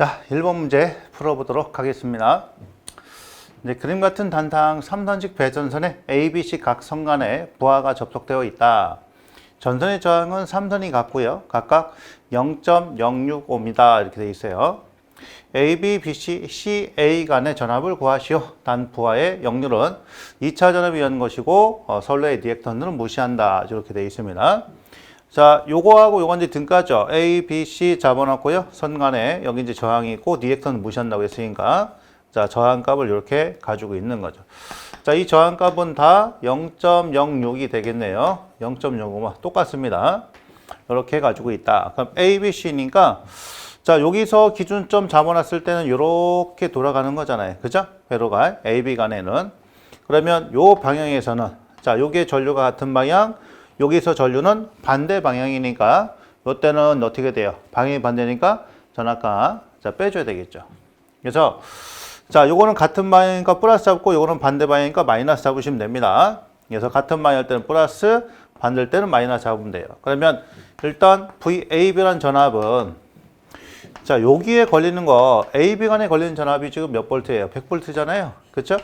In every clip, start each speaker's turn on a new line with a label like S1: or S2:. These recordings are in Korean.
S1: 자, 1번 문제 풀어보도록 하겠습니다. 이제 그림 같은 단탕 3선식 배전선에 A, B, C 각 선 간에 부하가 접속되어 있다. 전선의 저항은 3선이 같고요. 각각 0.065m 이렇게 되어 있어요. A, B, B, C, C, A 간의 전압을 구하시오. 단 부하의 역률은 2차 전압이 연 것이고 선로의 리액턴은 무시한다. 이렇게 되어 있습니다. 자, 요거하고 요건 이제 등가죠. A, B, C 잡아놨고요. 선 간에 여기 이제 저항이 있고 리액턴 무시한다고 했으니까 자, 저항값을 이렇게 가지고 있는 거죠. 자, 이 저항값은 다 0.06이 되겠네요. 0.05만 똑같습니다. 이렇게 가지고 있다. 그럼 A, B, C니까 자, 여기서 기준점 잡아놨을 때는 이렇게 돌아가는 거잖아요. 그죠? 회로가 A, B 간에는. 그러면 요 방향에서는 자, 요게 전류가 같은 방향, 여기서 전류는 반대 방향이니까 이때는 어떻게 돼요? 방향이 반대니까 전압가 자, 빼줘야 되겠죠. 그래서 자, 요거는 같은 방향이니까 플러스 잡고 요거는 반대 방향이니까 마이너스 잡으시면 됩니다. 그래서 같은 방향일 때는 플러스, 반대일 때는 마이너스 잡으면 돼요. 그러면 일단 VAB라는 전압은 자, 여기에 걸리는 거 AB 간에 걸리는 전압이 지금 몇 볼트예요? 100볼트잖아요. 그렇죠?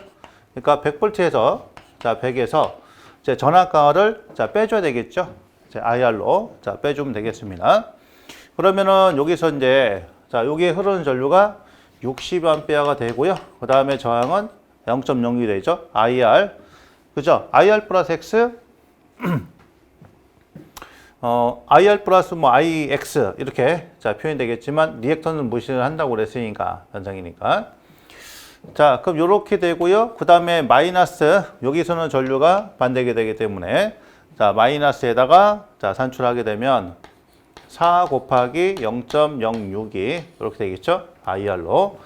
S1: 그러니까 100볼트에서 자, 100에서 이제 전압가를 자, 빼줘야 되겠죠? 이제 IR로 자, 빼주면 되겠습니다. 그러면은 여기서 이제 자, 여기에 흐르는 전류가 60A가 되고요. 그 다음에 저항은 0.06이 되죠. IR. 그죠? IR 플러스 X IR 플러스 뭐 IX 이렇게 자, 표현이 되겠지만 리액턴은 무시를 한다고 그랬으니까 현상이니까. 자, 그럼 이렇게 되고요. 그 다음에 마이너스 여기서는 전류가 반대게 되기 때문에 자, 마이너스에다가 자, 산출하게 되면 4 곱하기 0.06이 이렇게 되겠죠. IR로.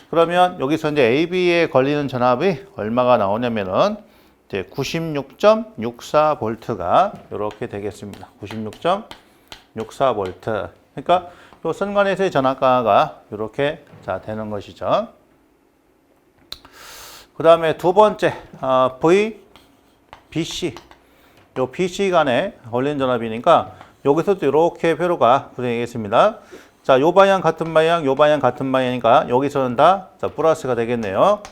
S1: 그러면 여기서 이제 AB에 걸리는 전압이 얼마가 나오냐면은 이제 96.64V가 이렇게 되겠습니다. 96.64V. 그러니까 이 선관에서의 전압가가 이렇게 자, 되는 것이죠. 그 다음에 두 번째 V, BC. 요 BC 간에 걸리는 전압이니까 여기서도 이렇게 회로가 구성되겠습니다. 자, 요 방향 같은 방향, 요 방향 같은 방향이니까 여기서는 다 자, 플러스가 되겠네요.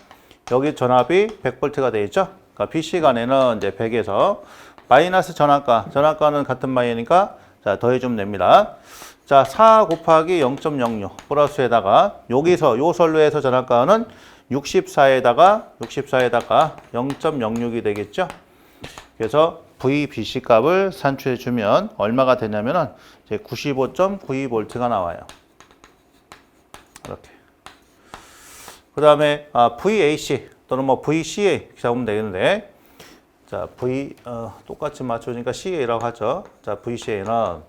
S1: 여기 전압이 100V가 되겠죠? 그러니까 BC 간에는 이제 100에서 마이너스 전압가는 같은 방향이니까 자, 더해주면 됩니다. 자, 4 곱하기 0.06 플러스에다가 여기서 요 선로에서 전압가는 64에다가 0.06이 되겠죠? 그래서 VBC 값을 산출해 주면 얼마가 되냐면은 이제 95.92V가 나와요. 이렇게. 그 다음에 VAC 또는 뭐 VCA 잡으면 되겠는데 자, 똑같이 맞춰주니까 CA라고 하죠. 자, VCA는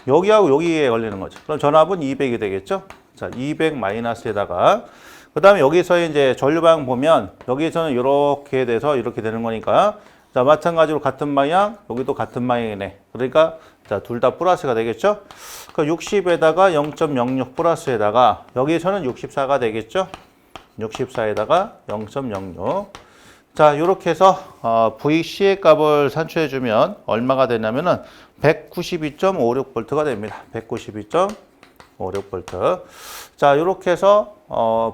S1: 여기하고 여기에 걸리는 거죠. 그럼 전압은 200이 되겠죠? 자, 200 마이너스에다가 그 다음에 여기서 이제 전류 방향 보면 여기서는 이렇게 돼서 이렇게 되는 거니까 자, 마찬가지로 같은 방향, 여기도 같은 방향이네. 그러니까 자, 둘 다 플러스가 되겠죠? 그 60에다가 0.06 플러스에다가 여기서는 64가 되겠죠? 64에다가 0.06. 자, 이렇게 해서 VC의 값을 산출해 주면 얼마가 되냐면은 192.56V가 됩니다. 192.56V. 자, 이렇게 해서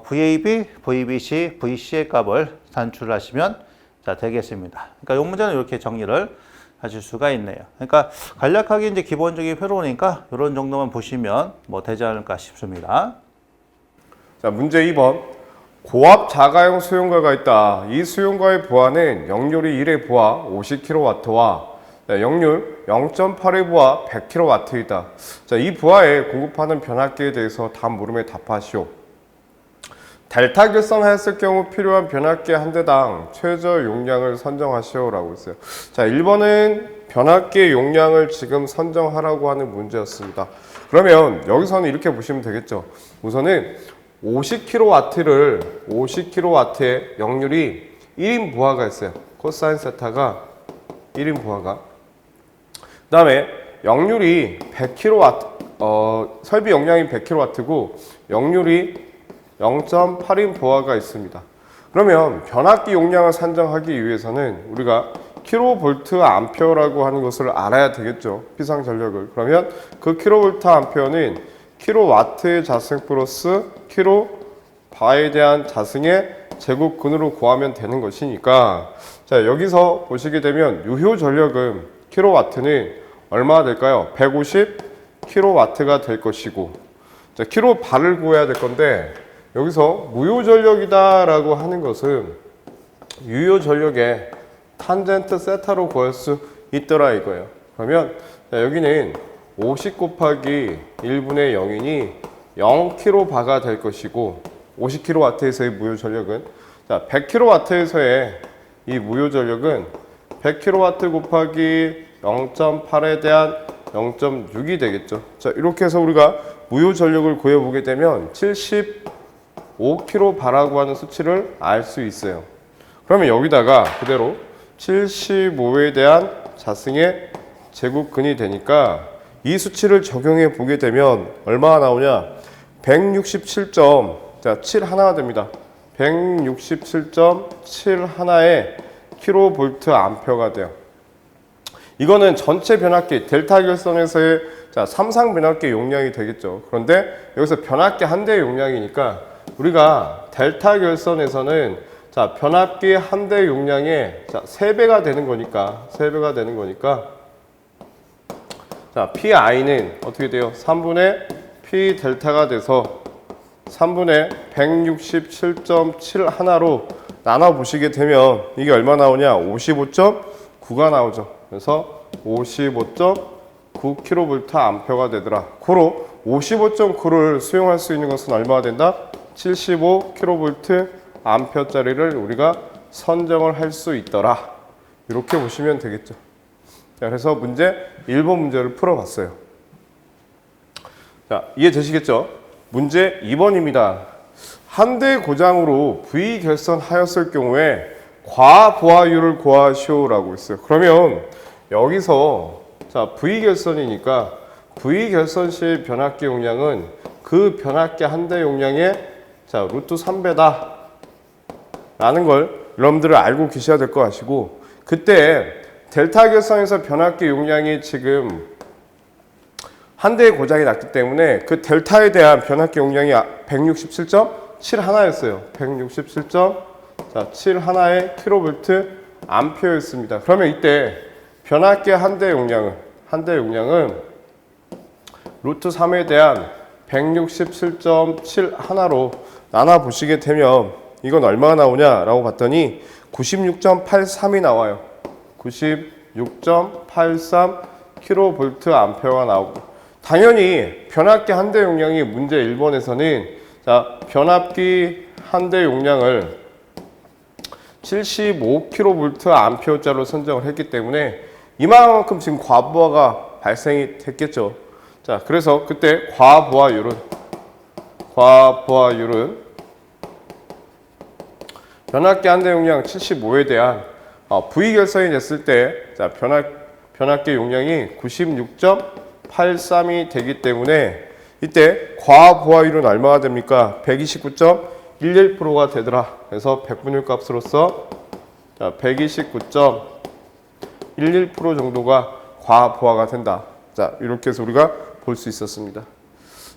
S1: VAB, VBC, VC의 값을 산출하시면 자, 되겠습니다. 그러니까 이 문제는 이렇게 정리를 하실 수가 있네요. 그러니까 간략하게 이제 기본적인 회로니까 이런 정도만 보시면 뭐 되지 않을까 싶습니다.
S2: 자, 문제 2번. 고압 자가용 수용가가 있다. 이 수용가의 부하는 역률이 1의 부하 50kW와 역률 0.8의 부하 100kW이다. 자, 이 부하에 공급하는 변압기에 대해서 다음 물음에 답하시오. 델타 결선하였을 경우 필요한 변압기 한 대당 최저 용량을 선정하시오라고 했어요. 자, 1번은 변압기의 용량을 지금 선정하라고 하는 문제였습니다. 그러면 여기서는 이렇게 보시면 되겠죠. 우선은 50kW의 역률이 1인 부하가 있어요. 코사인 세타가 1인 부하가. 그 다음에 역률이 100kW, 설비 용량이 100kW고 역률이 0.8인 부하가 있습니다. 그러면 변압기 용량을 산정하기 위해서는 우리가 킬로볼트 암페어라고 하는 것을 알아야 되겠죠. 피상 전력을. 그러면 그 킬로볼트 암페어는 킬로와트의 자승 플러스 킬로바에 대한 자승의 제곱근으로 구하면 되는 것이니까 자 여기서 보시게 되면 유효 전력은 킬로와트는 얼마나 될까요? 150 킬로와트가 될 것이고 자, 킬로바를 구해야 될 건데 여기서 무효 전력이다 라고 하는 것은 유효 전력의 탄젠트 세타로 구할 수 있더라 이거예요. 그러면 자, 여기는 50 곱하기 1분의 0이니 0kB가 될 것이고 50kW에서의 무효 전력은 자 100kW에서의 이 무효 전력은 100kW 곱하기 0.8에 대한 0.6이 되겠죠. 자 이렇게 해서 우리가 무효 전력을 구해보게 되면 75kB라고 하는 수치를 알 수 있어요. 그러면 여기다가 그대로 75에 대한 자승의 제곱근이 되니까 이 수치를 적용해 보게 되면 얼마나 나오냐 167.7 하나가 됩니다. 167.7 하나의 킬로볼트 암페어가 돼요. 이거는 전체 변압기 델타 결선에서의 자, 3상 변압기 용량이 되겠죠. 그런데 여기서 변압기 한 대의 용량이니까 우리가 델타 결선에서는 자, 변압기 한 대 용량의 자, 3배가 되는 거니까 3배가 되는 거니까 자, PI는 어떻게 돼요? 3분의 P 델타가 돼서 3분의 167.7 하나로 나눠 보시게 되면 이게 얼마 나오냐? 55.9가 나오죠. 그래서 55.9kV 암페어가 되더라. 고로 55.9를 수용할 수 있는 것은 얼마가 된다? 75kV 암페어짜리를 우리가 선정을 할 수 있더라. 이렇게 보시면 되겠죠. 자, 그래서 문제 1번 문제를 풀어봤어요. 자, 이해되시겠죠? 문제 2번입니다. 한 대 고장으로 V 결선하였을 경우에 과보아율을 구하시오라고 했어요. 그러면 여기서 자 V 결선이니까 V 결선 시 변압기 용량은 그 변압기 한 대 용량의 자 루트 3배다 라는 걸 여러분들은 알고 계셔야 될 것 같시고 그때 델타 결선에서 변압기 용량이 지금 한 대의 고장이 났기 때문에 그 델타에 대한 변압기 용량이 167.7 하나였어요. 167.7 하나의 킬로볼트 암페어였습니다. 그러면 이때 변압기 한 대 용량은 루트 3에 대한 167.7 하나로 나눠 보시게 되면 이건 얼마가 나오냐라고 봤더니 96.83이 나와요. 96.83 킬로볼트 암페어가 나오고 당연히 변압기 한 대 용량이 문제 1번에서는 자, 변압기 한 대 용량을 75kV 암페어짜리로 선정을 했기 때문에 이만큼 지금 과부하가 발생이 됐겠죠. 자, 그래서 그때 과부하율은 변압기 한 대 용량 75에 대한 V 결선이 됐을 때 자, 변압기 용량이 96.83이 되기 때문에 이때 과부하율은 얼마가 됩니까? 129.11%가 되더라. 그래서 백분율 값으로서 129.11% 정도가 과부하가 된다. 자, 이렇게 해서 우리가 볼 수 있었습니다.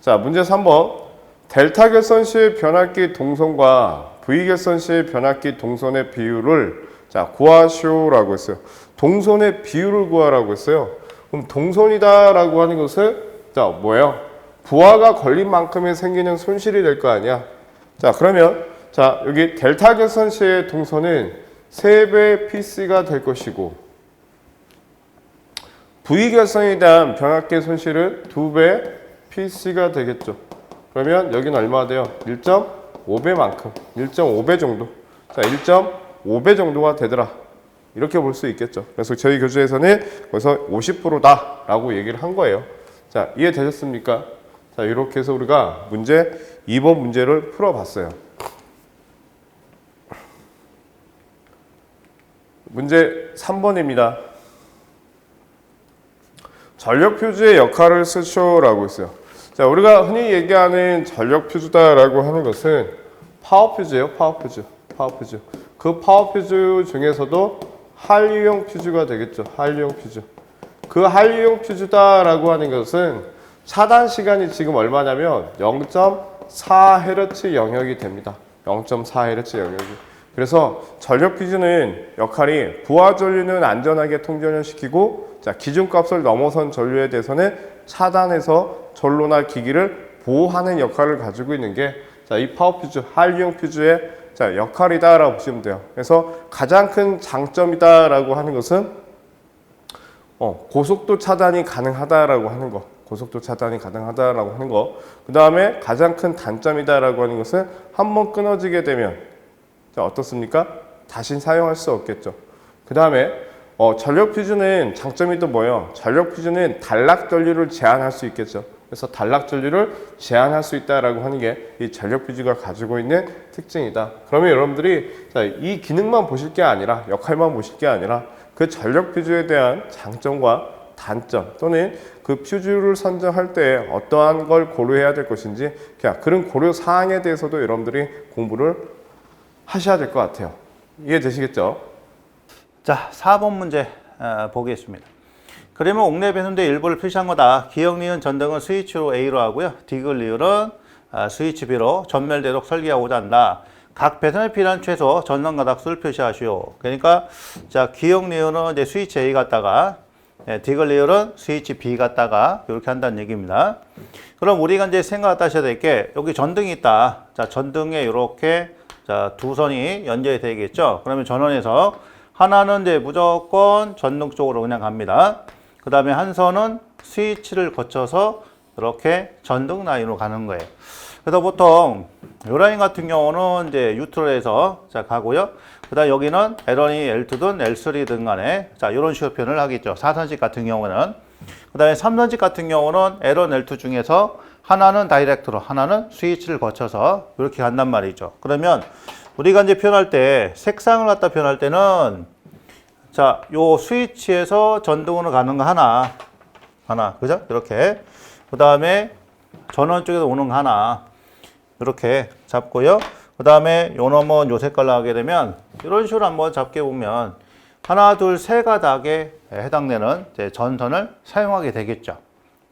S2: 자, 문제 3번. 델타 결선 시의 변압기 동선과 V 결선 시의 변압기 동선의 비율을 자, 구하시오라고 했어요. 동선의 비율을 구하라고 했어요. 그럼 동선이다라고 하는 것은 자, 뭐예요? 부하가 걸린 만큼의 생기는 손실이 될 거 아니야. 자, 그러면 자, 여기 델타 결선 시의 동선은 3배 PC가 될 것이고 V 결선에 대한 변압기 손실은 2배 PC가 되겠죠. 그러면 여기는 얼마가 돼요? 1.5배만큼 1.5배 정도. 자, 1.5배 정도가 되더라. 이렇게 볼 수 있겠죠. 그래서 저희 교재에서는 거기서 50%다라고 얘기를 한 거예요. 자, 이해되셨습니까? 자, 이렇게 해서 우리가 문제 2번 문제를 풀어봤어요. 문제 3번입니다. 전력표주의 역할을 쓰시오라고 했어요. 자, 우리가 흔히 얘기하는 전력표주다라고 하는 것은 파워표주예요. 파워표주. 그 파워표주 중에서도 한류형 표주가 되겠죠. 한류형 표주. 그 한류형 표주다라고 하는 것은 차단 시간이 지금 얼마냐면 0.4Hz 영역이 됩니다. 0.4Hz 영역이. 그래서 전력 퓨즈는 역할이 부하 전류는 안전하게 통전시키고 자, 기준값을 넘어선 전류에 대해서는 차단해서 전로나 기기를 보호하는 역할을 가지고 있는 게 자, 이 파워 퓨즈, 한리용 퓨즈의 자, 역할이다라고 보시면 돼요. 그래서 가장 큰 장점이다라고 하는 것은 고속도 차단이 가능하다라고 하는 거. 고속도 차단이 가능하다라고 하는 거. 그 다음에 가장 큰 단점이다라고 하는 것은 한번 끊어지게 되면 자, 어떻습니까? 다시 사용할 수 없겠죠. 그 다음에 전력 퓨즈는 장점이 또 뭐예요? 전력 퓨즈는 단락 전류를 제한할 수 있겠죠. 그래서 단락 전류를 제한할 수 있다라고 하는 게 이 전력 퓨즈가 가지고 있는 특징이다. 그러면 여러분들이 자, 이 기능만 보실 게 아니라 역할만 보실 게 아니라 그 전력 퓨즈에 대한 장점과 단점 또는 그 퓨즈를 선정할 때 어떠한 걸 고려해야 될 것인지 그런 고려 사항에 대해서도 여러분들이 공부를 하셔야 될 것 같아요. 이해되시겠죠?
S1: 자, 4번 문제 보겠습니다. 그러면 옥내 배선대 일부를 표시한 거다. 기역, 니은, 전등은 스위치로 A로 하고요. 디귿, 리을은 스위치 B로 전멸되도록 설계하고자 한다. 각 배선에 필요한 최소 전선 가닥수를 표시하시오. 그러니까 자, 기역, 니은은 이제 스위치 A 갖다가 디귿, 리을은 스위치 B 갖다가 이렇게 한다는 얘기입니다. 그럼 우리가 이제 생각하셔야 될 게 여기 전등이 있다. 자, 전등에 이렇게 자, 두 선이 연결이 되겠죠. 그러면 전원에서 하나는 이제 무조건 전등 쪽으로 그냥 갑니다. 그 다음에 한 선은 스위치를 거쳐서 이렇게 전등 라인으로 가는 거예요. 그래서 보통 이 라인 같은 경우는 이제 뉴트럴에서 자, 가고요. 그 다음 여기는 L1이 L2든 L3든 간에 자, 이런 식으로 표현을 하겠죠. 4선식 같은 경우는. 그 다음에 3선식 같은 경우는 L1, L2 중에서 하나는 다이렉트로, 하나는 스위치를 거쳐서 이렇게 간단 말이죠. 그러면 우리가 이제 표현할 때 색상을 갖다 표현할 때는 자, 요 스위치에서 전등으로 가는 거 하나, 그죠? 이렇게. 그 다음에 전원 쪽에서 오는 거 하나, 이렇게 잡고요. 그 다음에 요 놈은 요 색깔로 하게 되면 이런 식으로 한번 잡게 보면 하나, 둘, 세 가닥에 해당되는 이제 전선을 사용하게 되겠죠.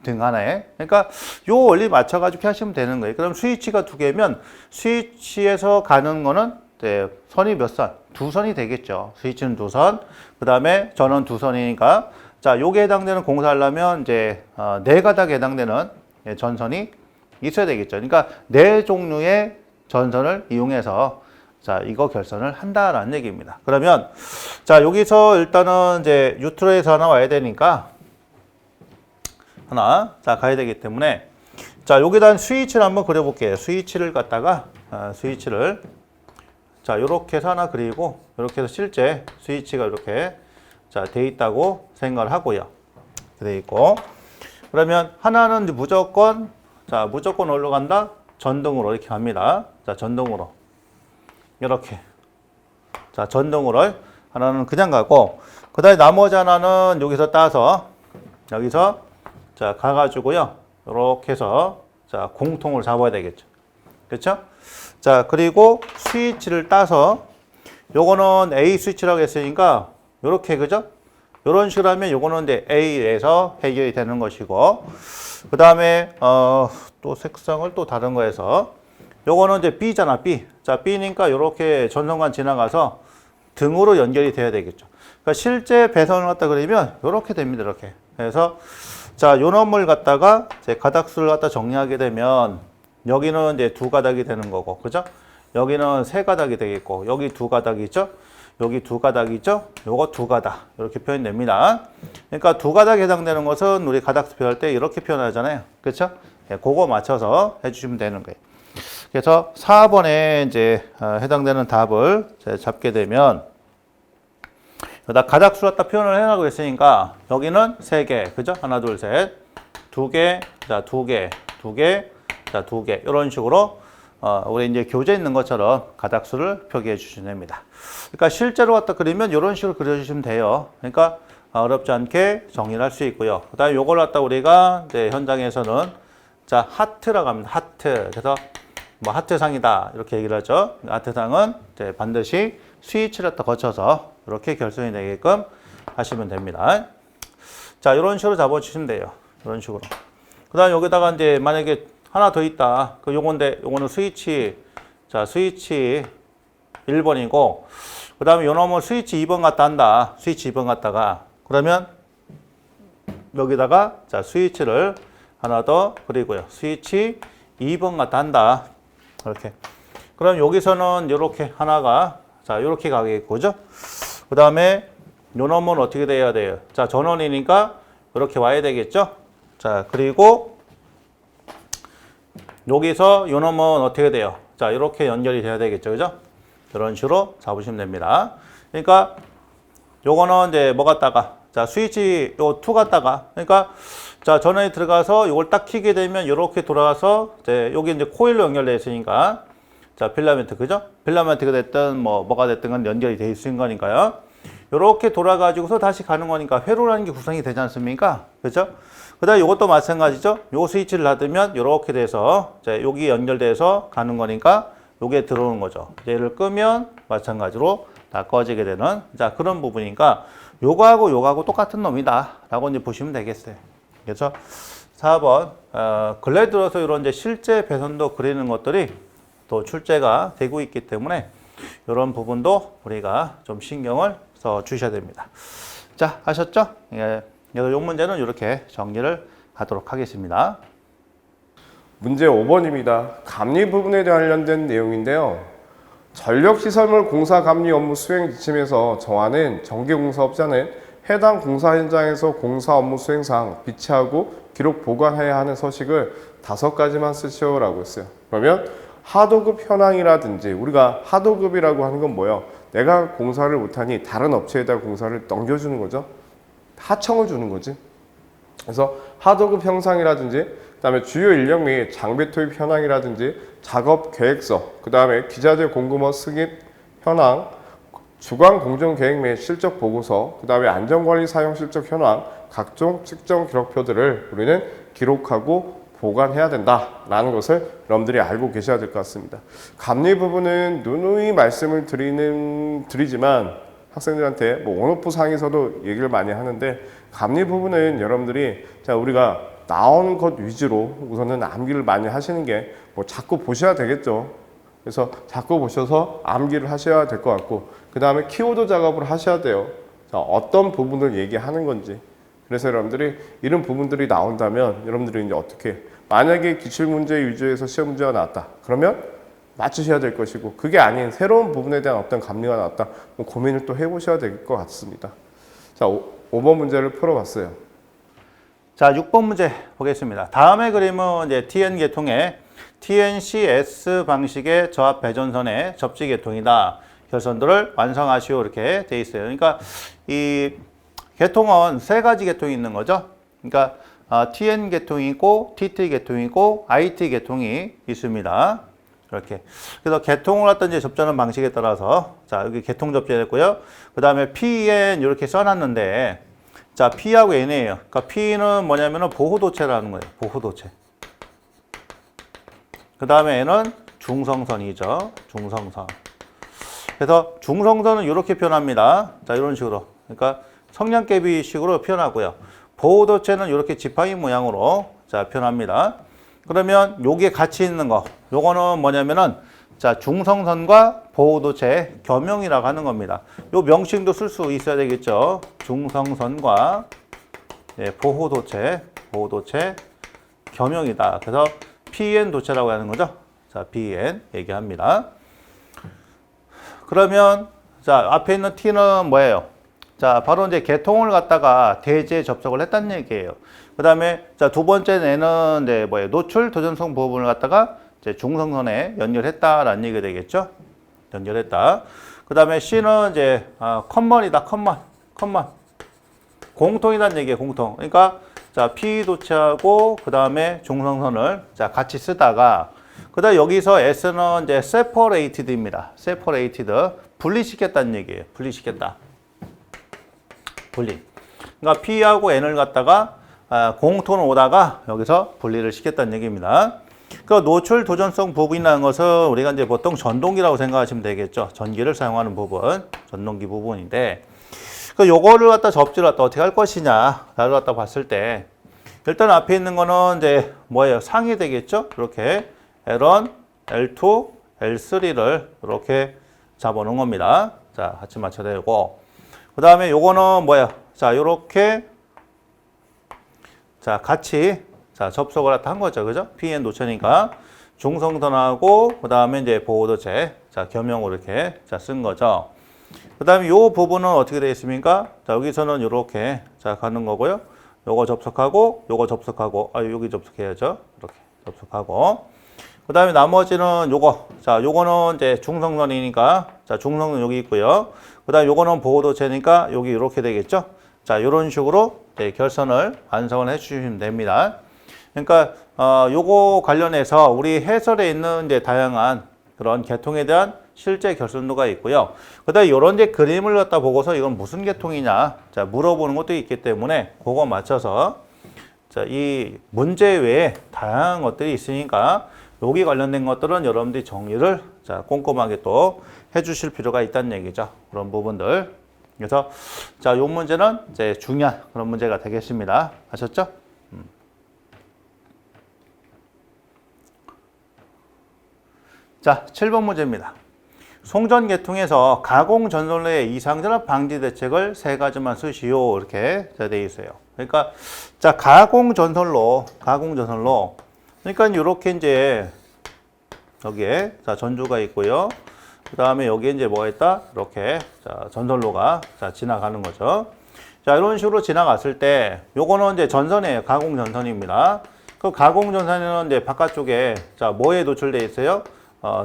S1: 등 하나에. 그러니까 요 원리 맞춰가지고 하시면 되는 거예요. 그럼 스위치가 두 개면 스위치에서 가는 거는 네, 선이 몇 선? 두 선이 되겠죠. 스위치는 두 선, 그 다음에 전원 두 선이니까 자, 요게 해당되는 공사하려면 이제 네 가닥에 해당되는 전선이 있어야 되겠죠. 그러니까 네 종류의 전선을 이용해서 자, 이거 결선을 한다라는 얘기입니다. 그러면 자, 여기서 일단은 이제 뉴트럴에서 하나 와야 되니까 하나 자, 가야 되기 때문에 자, 여기다 스위치를 한번 그려볼게요. 스위치를 갖다가 스위치를 자, 요렇게 해서 하나 그리고 이렇게 해서 실제 스위치가 이렇게 자, 돼 있다고 생각을 하고요. 돼 있고. 그러면 하나는 무조건 자, 무조건 어디로 간다? 전등으로 이렇게 갑니다. 자, 전등으로. 이렇게. 자, 전등으로 하나는 그냥 가고 그다음에 나머지 하나는 여기서 따서 여기서 자, 가 가지고요. 이렇게 해서 자, 공통을 잡아야 되겠죠. 그렇죠? 자, 그리고 스위치를 따서 요거는 A 스위치라고 했으니까 요렇게 그죠? 요런 식으로 하면 요거는 이제 A에서 해결이 되는 것이고 그다음에 또 색상을 또 다른 거에서 요거는 이제 B잖아, B. 자, B니까 요렇게 전선관 지나가서 등으로 연결이 돼야 되겠죠. 그러니까 실제 배선을 갖다 그리면 요렇게 됩니다. 이렇게. 그래서 자, 요 놈을 갖다가 제 가닥수를 갖다 정리하게 되면 여기는 이제 두 가닥이 되는 거고, 그죠? 여기는 세 가닥이 되겠고, 여기 두 가닥이죠? 여기 두 가닥이죠? 요거 두 가닥. 이렇게 표현됩니다. 그러니까 두 가닥에 해당되는 것은 우리 가닥수 표현할 때 이렇게 표현하잖아요. 그렇죠? 예, 그거 맞춰서 해주시면 되는 거예요. 그래서 4번에 이제 해당되는 답을 잡게 되면 여기다 가닥수 갖다 표현을 해라고 했으니까 여기는 세 개, 그죠? 하나, 둘, 셋, 두 개, 자, 두 개, 두 개, 자, 두 개. 이런 식으로 우리 이제 교재 있는 것처럼 가닥수를 표기해 주시면 됩니다. 그러니까 실제로 갖다 그리면 이런 식으로 그려주시면 돼요. 그러니까 어렵지 않게 정리를 할 수 있고요. 그 다음에 요걸 갖다 우리가 이제 현장에서는 자, 하트라고 합니다. 하트. 그래서 뭐 하트상이다. 이렇게 얘기를 하죠. 하트상은 이제 반드시 스위치를 갖다 거쳐서 이렇게 결선이 되게끔 하시면 됩니다. 자, 이런 식으로 잡아주시면 돼요. 이런 식으로. 그다음 여기다가 이제 만약에 하나 더 있다. 그 요건데 요거는 스위치. 자, 스위치 1번이고 그다음에 요 놈은 스위치 2번 갖다 한다. 스위치 2번 갖다가 그러면 여기다가 자, 스위치를 하나 더 그리고요. 스위치 2번 갖다 한다. 이렇게. 그럼 여기서는 이렇게 하나가 자, 이렇게 가겠고 그죠? 그다음에 요 놈은 어떻게 돼야 돼요? 자, 전원이니까 이렇게 와야 되겠죠? 자, 그리고 여기서 요 놈은 어떻게 돼요? 자, 이렇게 연결이 돼야 되겠죠. 그죠? 이런 식으로 잡으시면 됩니다. 그러니까 요거는 이제 뭐 갖다가 자, 스위치 요 2 갖다가 그러니까 자, 전원이 들어가서 요걸 딱 켜게 되면 이렇게 돌아가서 이제 여기 이제 코일로 연결되어 있으니까 자, 필라멘트 그죠? 필라멘트가 됐든 뭐가 됐든 간 연결이 돼 있는 거니까요. 요렇게 돌아가지고서 다시 가는 거니까 회로라는 게 구성이 되지 않습니까? 그죠? 그다음에 이것도 마찬가지죠. 요 스위치를 닫으면 요렇게 돼서 자, 여기 연결돼서 가는 거니까 요게 들어오는 거죠. 얘를 끄면 마찬가지로 다 꺼지게 되는 자, 그런 부분이니까 요거하고 똑같은 놈이다 라고 이제 보시면 되겠어요. 그래서 4번 근래 들어서 이런 이제 실제 배선도 그리는 것들이 또 출제가 되고 있기 때문에 이런 부분도 우리가 좀 신경을 써 주셔야 됩니다. 자, 아셨죠? 예. 그래서 이 문제는 이렇게 정리를 하도록 하겠습니다.
S2: 문제 5번입니다. 감리 부분에 관련된 내용인데요. 전력시설물 공사 감리 업무 수행 지침에서 정하는 전기공사업자는 해당 공사 현장에서 공사 업무 수행상 비치하고 기록 보관해야 하는 서식을 5가지만 쓰시오라고 했어요. 그러면 하도급 현황이라든지 우리가 하도급이라고 하는 건 뭐예요? 내가 공사를 못하니 다른 업체에다 공사를 넘겨주는 거죠. 하청을 주는 거지. 그래서 하도급 형상이라든지 그다음에 주요 인력 및 장비 투입 현황이라든지 작업 계획서, 그다음에 기자재 공급원 승인 현황, 주관 공정 계획 및 실적 보고서, 그다음에 안전관리 사용 실적 현황, 각종 측정 기록표들을 우리는 기록하고 보관해야 된다라는 것을 여러분들이 알고 계셔야 될 것 같습니다. 감리 부분은 누누이 말씀을 드리지만 학생들한테 뭐 원오프 상에서도 얘기를 많이 하는데 감리 부분은 여러분들이 자 우리가 나온 것 위주로 우선은 암기를 많이 하시는 게 뭐 자꾸 보셔야 되겠죠. 그래서 자꾸 보셔서 암기를 하셔야 될 것 같고 그 다음에 키워드 작업을 하셔야 돼요. 자, 어떤 부분을 얘기하는 건지. 그래서 여러분들이 이런 부분들이 나온다면 여러분들이 이제 어떻게 만약에 기출문제 위주에서 시험 문제가 나왔다. 그러면 맞추셔야 될 것이고 그게 아닌 새로운 부분에 대한 어떤 감리가 나왔다. 고민을 또 해보셔야 될 것 같습니다. 자, 5번 문제를 풀어봤어요.
S1: 자, 6번 문제 보겠습니다. 다음의 그림은 이제 TN 계통의 TNCS 방식의 저압 배전선의 접지 계통이다. 결선도를 완성하시오 이렇게 돼 있어요. 그러니까 이 계통은 3가지 계통이 있는 거죠. 그러니까 TN 계통이 있고 TT 계통이 있고 IT 계통이 있습니다. 이렇게. 그래서 계통을 갖다 이제 접전하는 방식에 따라서 자, 여기 계통 접전했고요. 그다음에 PN 이렇게 써놨는데 자, P하고 N이에요. 그러니까 P는 뭐냐면은 보호도체라는 거예요. 보호도체. 그다음에 N은 중성선이죠. 중성선. 그래서 중성선은 이렇게 표현합니다. 자, 이런 식으로. 그러니까 성냥개비식으로 표현하고요. 보호도체는 이렇게 지팡이 모양으로 자, 표현합니다. 그러면 요게 같이 있는 거. 요거는 뭐냐면은 자, 중성선과 보호도체 겸용이라고 하는 겁니다. 요 명칭도 쓸 수 있어야 되겠죠. 중성선과 보호도체 겸용이다. 그래서 PN 도체라고 하는 거죠. 자, PN 얘기합니다. 그러면 자, 앞에 있는 T는 뭐예요? 자, 바로 이제 계통을 갖다가 대지에 접촉을 했다는 얘기예요. 그다음에 자, 두 번째 N은 이제 뭐예요? 노출 도전성 부분을 갖다가 이제 중성선에 연결했다라는 얘기가 되겠죠. 연결했다. 그다음에 C는 이제 컨먼이다. 컨먼. 공통이라는 얘기예요. 공통. 그러니까 자, P 도체하고 그다음에 중성선을 자, 같이 쓰다가 그다음 여기서 S는 이제 separated입니다. separated. 분리시켰다는 얘기예요. 분리시켰다. 분리. 그러니까 P하고 N을 갖다가 공통을 오다가 여기서 분리를 시켰다는 얘기입니다. 그 노출 도전성 부분이라는 것은 우리가 이제 보통 전동기라고 생각하시면 되겠죠. 전기를 사용하는 부분, 전동기 부분인데, 그 요거를 갖다 접지를 갖다 어떻게 할 것이냐를 갖다 봤을 때, 일단 앞에 있는 거는 이제 뭐예요? 상이 되겠죠? 이렇게 L1, L2, L3를 이렇게 잡아놓은 겁니다. 자, 같이 맞춰야 되고. 그 다음에 요거는 뭐야? 자, 요렇게 자, 같이 자, 접속을 한 거죠. 그죠? PN 노천이니까 중성선하고 그 다음에 이제 보호도체 자, 겸용으로 이렇게 자, 쓴 거죠. 그 다음에 요 부분은 어떻게 되어 있습니까? 자, 여기서는 요렇게 자, 가는 거고요. 요거 접속하고 요거 접속하고 여기 접속해야죠. 이렇게 접속하고 그 다음에 나머지는 요거 자, 요거는 이제 중성선이니까 자, 중성선 여기 있고요. 그 다음에 요거는 보호도체니까 여기 이렇게 되겠죠. 자, 요런 식으로 네, 결선을 완성을 해 주시면 됩니다. 그러니까 요거 관련해서 우리 해설에 있는 이제 다양한 그런 계통에 대한 실제 결선도가 있고요. 그다음에 요런 이제 그림을 갖다 보고서 이건 무슨 계통이냐 자, 물어보는 것도 있기 때문에 그거 맞춰서 자, 이 문제 외에 다양한 것들이 있으니까 여기 관련된 것들은 여러분들이 정리를 자, 꼼꼼하게 또 해주실 필요가 있다는 얘기죠. 그런 부분들. 그래서 자, 요 문제는 이제 중요한 그런 문제가 되겠습니다. 아셨죠? 자, 7번 문제입니다. 송전 계통에서 가공 전선로의 이상전압 방지 대책을 세 가지만 쓰시오. 이렇게 되어 있어요. 그러니까 자, 가공 전선로. 그러니까 이렇게 이제 여기에 자, 전주가 있고요. 그 다음에 여기에 이제 뭐가 있다? 이렇게 자, 전선로가 자, 지나가는 거죠. 자, 이런 식으로 지나갔을 때 요거는 이제 전선이에요. 가공 전선입니다. 그 가공 전선에는 이제 바깥쪽에 자, 뭐에 노출되어 있어요?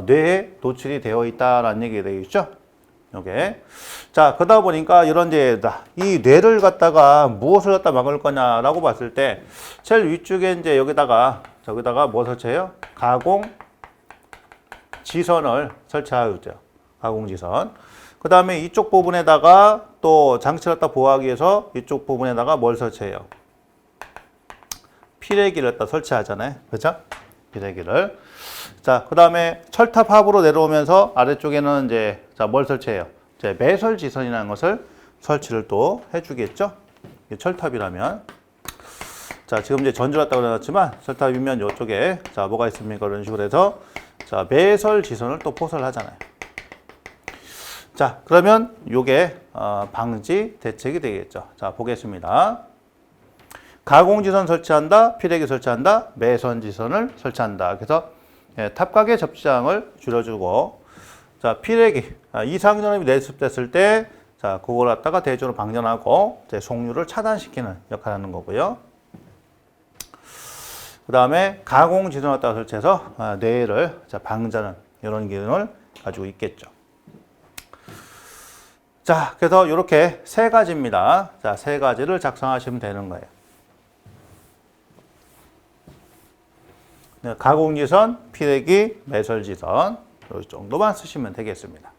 S1: 뇌에 노출이 되어 있다라는 얘기가 되겠죠. 요게. 자, 그러다 보니까 이런 이제 이 뇌를 갖다가 무엇을 갖다 막을 거냐라고 봤을 때 제일 위쪽에 이제 여기다가 뭐 설치해요? 가공 지선을 설치하죠. 가공 지선. 그 다음에 이쪽 부분에다가 또 장치를 갖다 보호하기 위해서 이쪽 부분에다가 뭘 설치해요? 피레기를 갖다 설치하잖아요. 그렇죠? 피레기를. 자, 그 다음에 철탑 하부로 내려오면서 아래쪽에는 이제 자, 뭘 설치해요? 이제 매설 지선이라는 것을 설치를 또 해주겠죠? 이게 철탑이라면. 자, 지금 이제 전주랐다고 나왔지만 철탑이면 이쪽에 자, 뭐가 있습니까? 이런 식으로 해서 자, 매설 지선을 또 포설을 하잖아요. 자, 그러면 요게 방지 대책이 되겠죠. 자, 보겠습니다. 가공지선 설치한다, 피레기 설치한다, 매선지선을 설치한다. 그래서 탑각의 접지장을 줄여주고, 자, 피레기 이상전압이 내습됐을 때, 자, 그걸 갖다가 대조로 방전하고 이제 속류를 차단시키는 역할을 하는 거고요. 그 다음에 가공지선을 갖다가 설치해서 뇌를 자, 방전하는 이런 기능을 가지고 있겠죠. 자, 그래서 이렇게 세 가지입니다. 자, 세 가지를 작성하시면 되는 거예요. 네, 가공지선, 피레기, 매설지선 이 정도만 쓰시면 되겠습니다.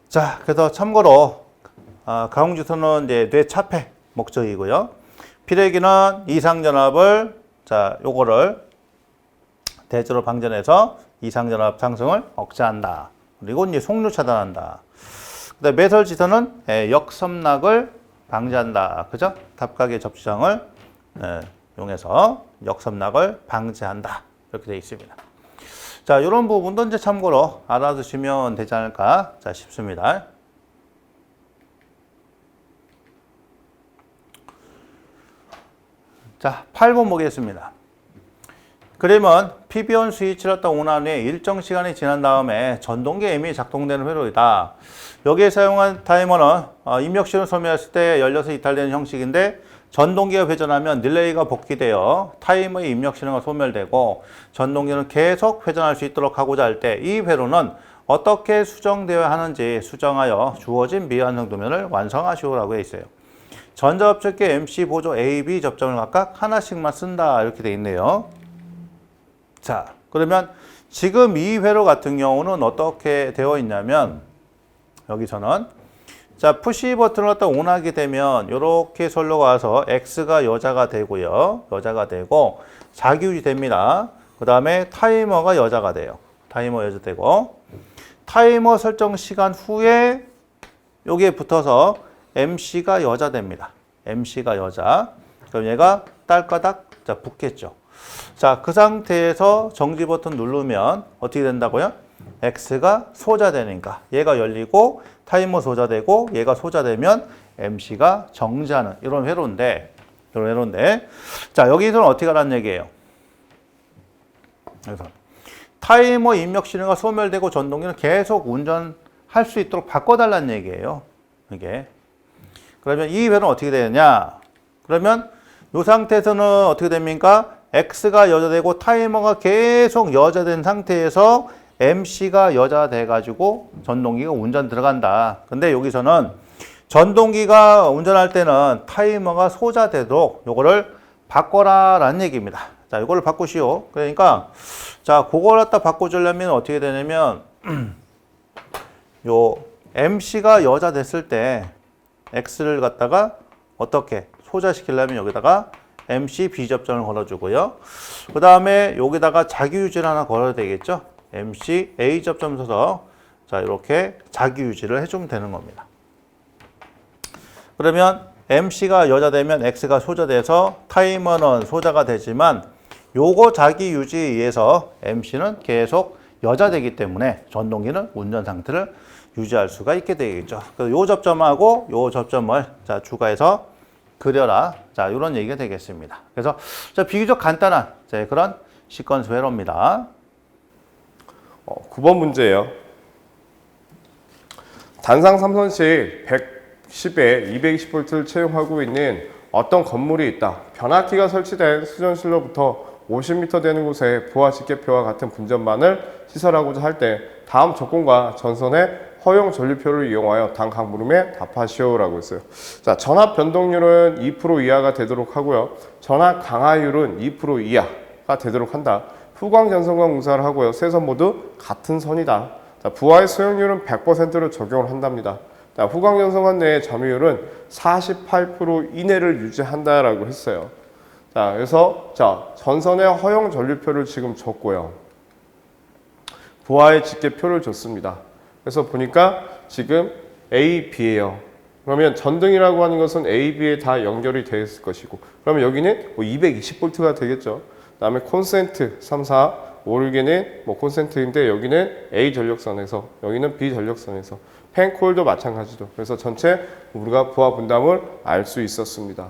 S1: 자, 그래서 참고로 가공지선은 이제 뇌차폐 목적이고요. 피레기는 이상전압을 자, 요거를 대조로 방전해서 이상전압 상승을 억제한다. 그리고 이제 속류 차단한다. 그다음에 매설지선은 역섬락을 방지한다. 그죠? 탑각의 접지장을 이용해서 역섬락을 방지한다. 이렇게 되어 있습니다. 자, 이런 부분도 이제 참고로 알아두시면 되지 않을까 자, 싶습니다. 자, 8번 보겠습니다. 그림은 PB온 스위치를 갖다 온한 후에 일정 시간이 지난 다음에 전동기 M이 작동되는 회로이다. 여기에 사용한 타이머는 입력시를 소멸했을 때 열려서 이탈되는 형식인데 전동기가 회전하면 릴레이가 복귀되어 타이머의 입력시능은 소멸되고 전동기는 계속 회전할 수 있도록 하고자 할 때 이 회로는 어떻게 수정되어야 하는지 수정하여 주어진 미완성 도면을 완성하시오라고 해 있어요. 전자업체계 MC 보조 A, B 접점을 각각 하나씩만 쓴다 이렇게 돼 있네요. 자, 그러면 지금 이 회로 같은 경우는 어떻게 되어 있냐면 여기서는 자, 푸시 버튼을 갖다 온하게 되면 이렇게 선로가 와서 X가 여자가 되고요. 여자가 되고 자기유지 됩니다. 그 다음에 타이머가 여자가 돼요. 타이머 여자 되고 타이머 설정 시간 후에 여기에 붙어서 MC가 여자 됩니다. MC가 여자. 그럼 얘가 딸까닥 자 붙겠죠. 자, 그 상태에서 정지 버튼 누르면 어떻게 된다고요? X가 소자되니까 얘가 열리고 타이머 소자되고 얘가 소자되면 MC가 정지하는 이런 회로인데 자, 여기서는 어떻게 하라는 얘기예요? 그래서 타이머 입력 신호가 소멸되고 전동기는 계속 운전할 수 있도록 바꿔달라는 얘기예요. 이게. 그러면 이 회로는 어떻게 되느냐? 그러면 이 상태에서는 어떻게 됩니까? X가 여자되고 타이머가 계속 여자된 상태에서 MC가 여자돼가지고 전동기가 운전 들어간다. 근데 여기서는 전동기가 운전할 때는 타이머가 소자되도록 요거를 바꿔라라는 얘기입니다. 자, 이거를 바꾸시오. 그러니까 자, 그걸 갖다 바꿔주려면 어떻게 되냐면 요 MC가 여자 됐을 때 X를 갖다가 어떻게 소자시키려면 여기다가 MC B접점을 걸어주고요. 그 다음에 여기다가 자기유지를 하나 걸어야 되겠죠. MC A접점 써서 자, 이렇게 자기유지를 해주면 되는 겁니다. 그러면 MC가 여자 되면 X가 소자돼서 타이머는 소자가 되지만 요거 자기유지에 의해서 MC는 계속 여자되기 때문에 전동기는 운전 상태를 유지할 수가 있게 되겠죠. 그래서 요 접점하고 요 접점을 자, 추가해서 그려라. 자, 이런 얘기가 되겠습니다. 그래서 자, 비교적 간단한 자, 그런 시퀀스 회로입니다.
S2: 9번 문제예요. 단상 3선씩 110에 220V를 채용하고 있는 어떤 건물이 있다. 변압기가 설치된 수전실로부터 50m 되는 곳에 부하 직계표와 같은 분전만을 시설하고자 할 때 다음 조건과 전선의 허용 전류표를 이용하여 당 각 물음에 답하시오라고 했어요. 자, 전압 변동률은 2% 이하가 되도록 하고요. 전압 강하율은 2% 이하가 되도록 한다. 후광 전선과 공사를 하고요. 세 선 모두 같은 선이다. 자, 부하의 소용률은 100%를 적용을 한답니다. 자, 후광 전선관 내의 점유율은 48% 이내를 유지한다라고 했어요. 자, 그래서 자, 전선의 허용 전류표를 지금 줬고요. 부하의 직계표를 줬습니다. 그래서 보니까 지금 A, B예요. 그러면 전등이라고 하는 것은 A, B에 다 연결이 되어 있을 것이고, 그러면 여기는 뭐 220V가 되겠죠. 그 다음에 콘센트 3, 4, 5, 6에는 뭐 콘센트인데 여기는 A 전력선에서, 여기는 B 전력선에서, 펜코일도 마찬가지죠. 그래서 전체 우리가 부하 분담을 알 수 있었습니다.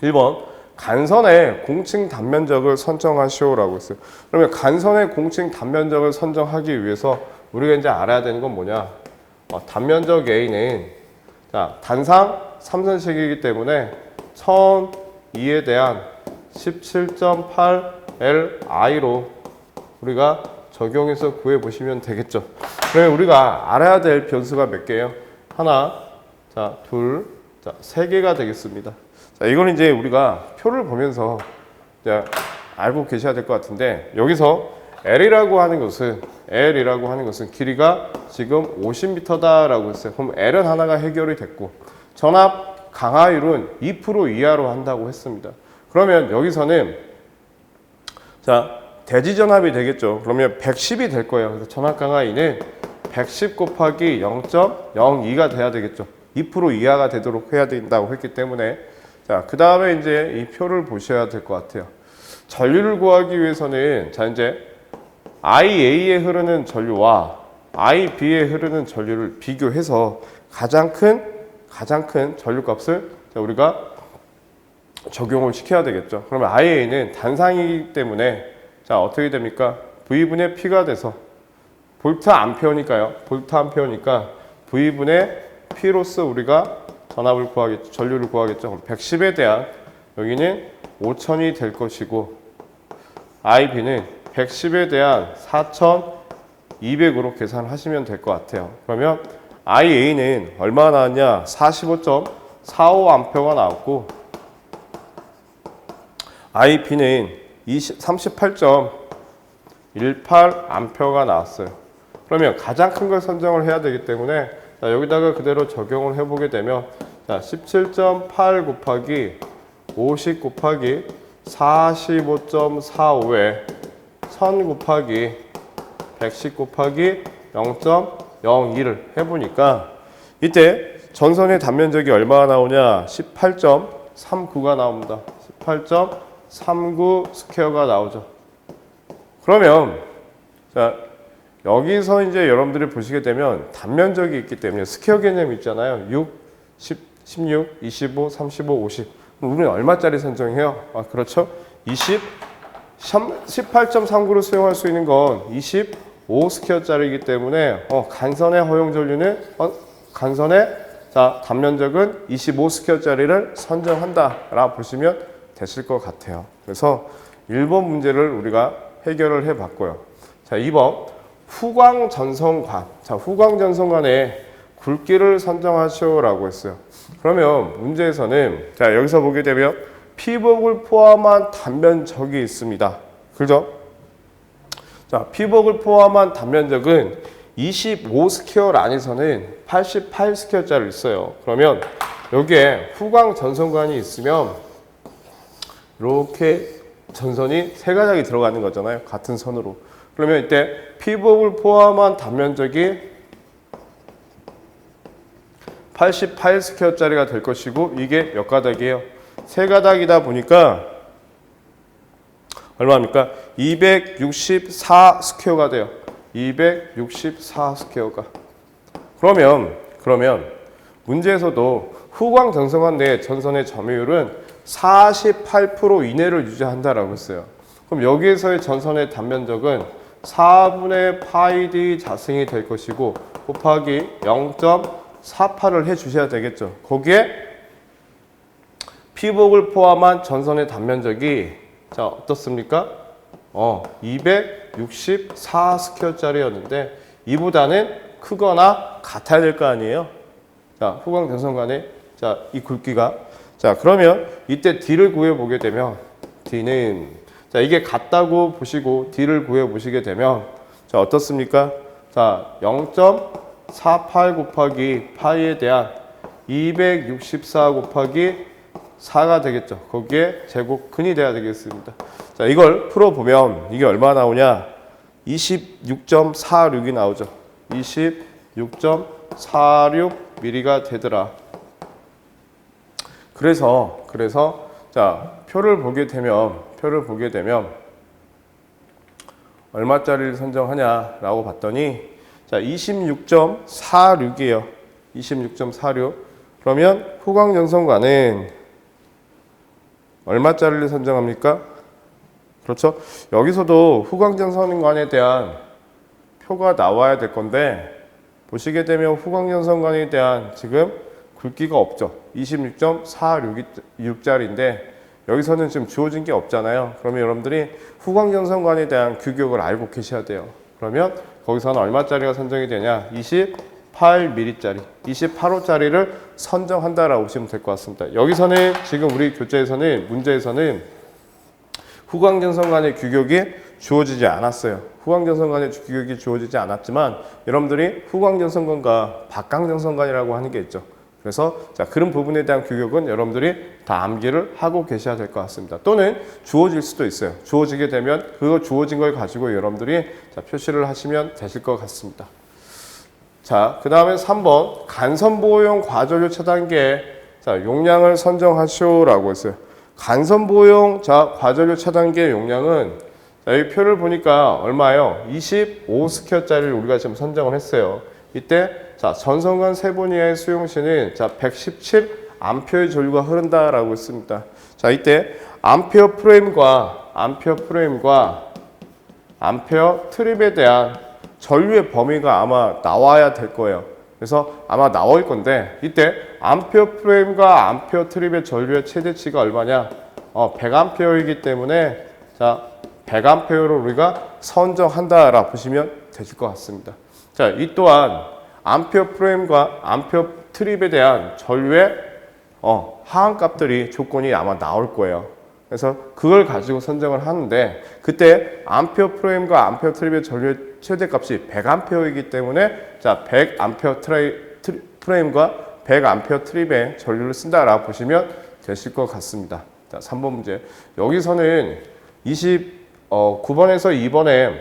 S2: 1번 간선의 공칭 단면적을 선정하시오라고 했어요. 그러면 간선의 공칭 단면적을 선정하기 위해서 우리가 이제 알아야 되는 건 뭐냐? 단면적 A는 자, 단상 3선식이기 때문에 1002에 대한 17.8Li로 우리가 적용해서 구해 보시면 되겠죠. 그러면 우리가 알아야 될 변수가 몇 개예요? 하나, 자, 둘, 자, 세 개가 되겠습니다. 자, 이거는 이제 우리가 표를 보면서 이제 알고 계셔야 될 것 같은데, 여기서 L이라고 하는 것은 길이가 지금 50m다라고 했어요. 그럼 L은 하나가 해결이 됐고, 전압 강하율은 2% 이하로 한다고 했습니다. 그러면 여기서는 자, 대지 전압이 되겠죠. 그러면 110이 될 거예요. 그래서 전압 강하율은 110 곱하기 0.02가 돼야 되겠죠. 2% 이하가 되도록 해야 된다고 했기 때문에, 자, 그 다음에 이제 이 표를 보셔야 될 것 같아요. 전류를 구하기 위해서는 자, 이제 IA에 흐르는 전류와 IB에 흐르는 전류를 비교해서 가장 큰 전류값을 우리가 적용을 시켜야 되겠죠. 그러면 IA는 단상이기 때문에 자, 어떻게 됩니까? V분의 P가 돼서 볼트 암페어니까 V분의 P로서 우리가 전압을 구하겠죠. 전류를 구하겠죠. 그럼 110에 대한 여기는 5000이 될 것이고, IB는 110에 대한 4200으로 계산하시면 될 것 같아요. 그러면 IA는 얼마나 나왔냐? 45.45A가 나왔고, IB는 38.18A가 나왔어요. 그러면 가장 큰 걸 선정을 해야 되기 때문에 자, 여기다가 그대로 적용을 해보게 되면 자, 17.8 곱하기 50 곱하기 45.45에 1000 곱하기 110 곱하기 0.02를 해보니까 이때 전선의 단면적이 얼마가 나오냐? 18.39가 나옵니다. 18.39 스퀘어가 나오죠. 그러면 자 여기서 이제 여러분들이 보시게 되면 단면적이 있기 때문에 스퀘어 개념이 있잖아요. 6, 10, 16, 25, 35, 50. 우리는 얼마짜리 선정해요? 아, 그렇죠. 18.39를 수용할 수 있는 건 25 스퀘어짜리이기 때문에 간선의 허용 전류는 간선의 단면적은 25 스퀘어짜리를 선정한다라고 보시면 되실 것 같아요. 그래서 1번 문제를 우리가 해결을 해 봤고요. 자, 2번 후광 전선관. 자, 후광 전선관에 굵기를 선정하시오라고 했어요. 그러면 문제에서는 자, 여기서 보게 되면 피복을 포함한 단면적이 있습니다. 그죠? 자, 피복을 포함한 단면적은 25 스퀘어 안에서는 88 스퀘어짜리 있어요. 그러면 여기에 후광 전선관이 있으면 이렇게 전선이 세 가닥이 들어가는 거잖아요. 같은 선으로. 그러면 이때 피복을 포함한 단면적이 88 스퀘어짜리가 될 것이고 이게 몇 가닥이에요? 세 가닥이다 보니까 얼마입니까? 264 스퀘어가 돼요. 264 스퀘어가. 그러면 문제에서도 후광 전선관 내 전선의 점유율은 48% 이내를 유지한다라고 했어요. 그럼 여기에서의 전선의 단면적은 4분의 파이 d 자승이 될 것이고 곱하기 0.48을 해 주셔야 되겠죠. 거기에 피복을 포함한 전선의 단면적이 자 어떻습니까? 264 스퀘어짜리였는데 이보다는 크거나 같아야 될 거 아니에요. 자, 후광 전선관의 자, 이 굵기가 자, 그러면 이때 D를 구해 보게 되면 D는 자, 이게 같다고 보시고 D를 구해 보시게 되면 자, 어떻습니까? 자, 0.48 곱하기 파이에 대한 264 곱하기 4가 되겠죠. 거기에 제곱근이 돼야 되겠습니다. 자, 이걸 풀어보면 이게 얼마 나오냐? 26.46이 나오죠. 26.46mm가 되더라. 그래서 자, 표를 보게 되면 얼마짜리를 선정하냐라고 봤더니 자, 26.46이에요. 26.46. 그러면 후광전선관은 얼마짜리를 선정합니까? 그렇죠? 여기서도 후광전선관에 대한 표가 나와야 될 건데 보시게 되면 후광전선관에 대한 지금 굵기가 없죠. 26.46짜리인데 여기서는 지금 주어진 게 없잖아요. 그러면 여러분들이 후광전선관에 대한 규격을 알고 계셔야 돼요. 그러면 거기서는 얼마짜리가 선정이 되냐? 28mm짜리, 28호짜리를 선정한다라고 보시면 될 것 같습니다. 여기서는 지금 우리 교재에서는 문제에서는 후광전선관의 규격이 주어지지 않았어요. 후광전선관의 규격이 주어지지 않았지만 여러분들이 후광전선관과 박광전선관이라고 하는 게 있죠. 그래서 자, 그런 부분에 대한 규격은 여러분들이 다 암기를 하고 계셔야 될 것 같습니다. 또는 주어질 수도 있어요. 주어지게 되면 그거 주어진 걸 가지고 여러분들이 자, 표시를 하시면 되실 것 같습니다. 자, 그 다음에 3번 간선보호용 과전류 차단기의 자, 용량을 선정하시오라고 했어요. 간선보호용 자, 과전류 차단기의 용량은 자, 이 표를 보니까 얼마예요? 25 스퀘어짜리를 우리가 지금 선정을 했어요. 이때 자, 전선관 세 번 이하의 수용시는 자, 117 암페어의 전류가 흐른다라고 했습니다. 자, 이때 암페어 프레임과 암페어 트립에 대한 전류의 범위가 아마 나와야 될 거예요. 그래서 아마 나올 건데 이때 암페어 프레임과 암페어 트립의 전류의 최대치가 얼마냐? 100암페어이기 때문에 자, 100암페어로 우리가 선정한다라고 보시면 되실 것 같습니다. 자, 이 또한 암페어 프레임과 암페어 트립에 대한 전류의 하한값들이 조건이 아마 나올 거예요. 그래서 그걸 가지고 선정을 하는데 그때 암페어 프레임과 암페어 트립의 전류의 최대값이 100암페어이기 때문에 자, 100암페어 프레임과 100암페어 트립의 전류를 쓴다라고 보시면 되실 것 같습니다. 자, 3번 문제. 여기서는 29번에서 2번에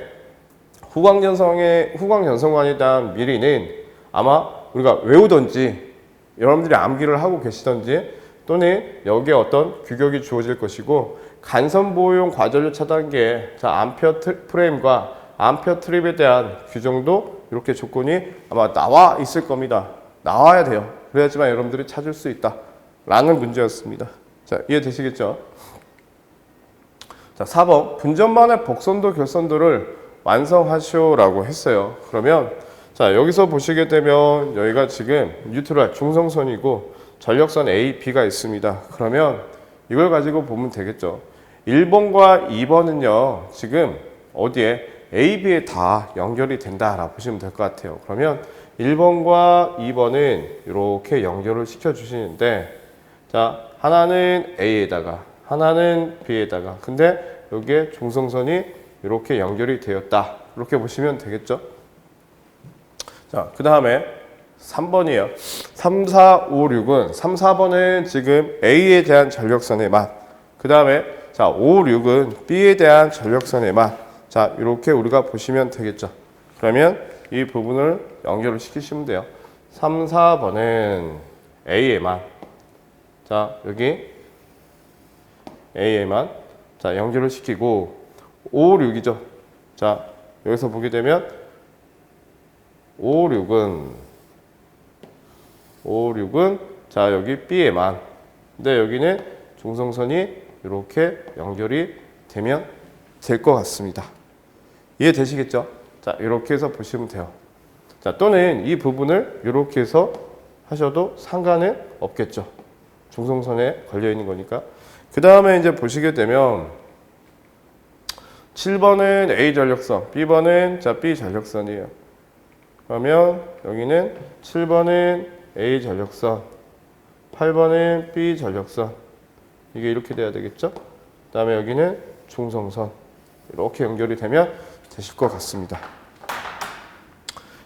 S2: 후광전선관에 대한 미리는 아마 우리가 외우던지 여러분들이 암기를 하고 계시던지 또는 여기에 어떤 규격이 주어질 것이고 간선보호용 과전류 차단기에 암페어 프레임과 암페어 트립에 대한 규정도 이렇게 조건이 아마 나와 있을 겁니다. 나와야 돼요. 그래야지만 여러분들이 찾을 수 있다 라는 문제였습니다. 자, 이해되시겠죠? 자, 4번 분전반의 복선도 결선도를 완성하시오라고 했어요. 그러면 자, 여기서 보시게 되면 여기가 지금 뉴트럴 중성선이고 전력선 A, B가 있습니다. 그러면 이걸 가지고 보면 되겠죠. 1번과 2번은요. 지금 어디에 A, B에 다 연결이 된다라고 보시면 될 것 같아요. 그러면 1번과 2번은 이렇게 연결을 시켜 주시는데 자, 하나는 A에다가 하나는 B에다가 근데 여기에 중성선이 이렇게 연결이 되었다. 이렇게 보시면 되겠죠. 자, 그 다음에 3번이에요. 3, 4, 5, 6은 3, 4번은 지금 A에 대한 전력선에만 그 다음에 자, 5, 6은 B에 대한 전력선에만 자, 이렇게 우리가 보시면 되겠죠. 그러면 이 부분을 연결을 시키시면 돼요. 3, 4번은 A에만 자, 여기 A에만 자, 연결을 시키고 5, 6이죠. 자, 여기서 보게 되면 5, 6은 자, 여기 B에만 근데 여기는 중성선이 이렇게 연결이 되면 될 것 같습니다. 이해되시겠죠? 자, 이렇게 해서 보시면 돼요. 자, 또는 이 부분을 이렇게 해서 하셔도 상관은 없겠죠. 중성선에 걸려 있는 거니까. 그 다음에 이제 보시게 되면 7번은 A 전력선, B번은 자, B 전력선이에요. 그러면 여기는 7번은 A 전력선, 8번은 B 전력선. 이게 이렇게 돼야 되겠죠? 그 다음에 여기는 중성선. 이렇게 연결이 되면 되실 것 같습니다.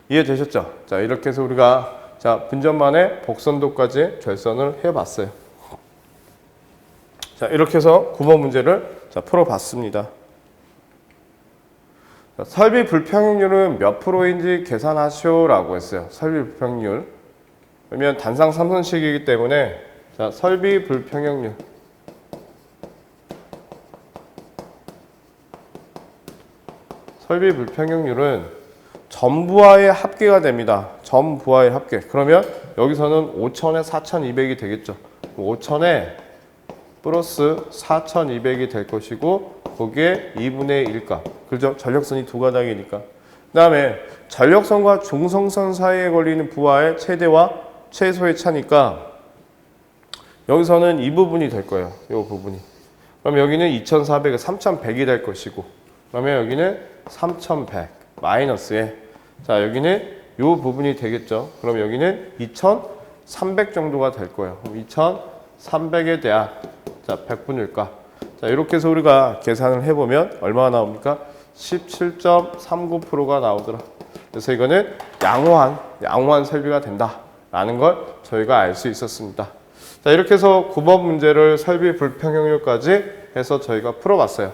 S2: 이해되셨죠? 자, 이렇게 해서 우리가 자, 분전반의 복선도까지 결선을 해봤어요. 자, 이렇게 해서 9번 문제를 자, 풀어봤습니다. 자, 설비 불평률은 몇 프로인지 계산하시오라고 했어요. 설비 불평률. 그러면 단상 3선식이기 때문에 자, 설비 불평형률. 설비 불평형률은 전부하의 합계가 됩니다. 전부하의 합계. 그러면 여기서는 5,000에 4,200이 되겠죠. 5,000에 플러스 4,200이 될 것이고 거기에 2분의 1값. 그죠? 전력선이 두 가닥이니까. 그 다음에 전력선과 중성선 사이에 걸리는 부하의 최대와 최소의 차니까 여기서는 이 부분이 될 거예요. 이 부분이. 그럼 여기는 2,400에 3,100이 될 것이고 그러면 여기는 3,100 마이너스에 자, 여기는 이 부분이 되겠죠. 그럼 여기는 2,300 정도가 될 거예요. 그럼 2,300에 대한 자, 100분율값. 자, 이렇게 해서 우리가 계산을 해보면 얼마가 나옵니까? 17.39%가 나오더라. 그래서 이거는 양호한 설비가 된다라는 걸 저희가 알 수 있었습니다. 자, 이렇게 해서 9번 문제를 설비 불평형률까지 해서 저희가 풀어봤어요.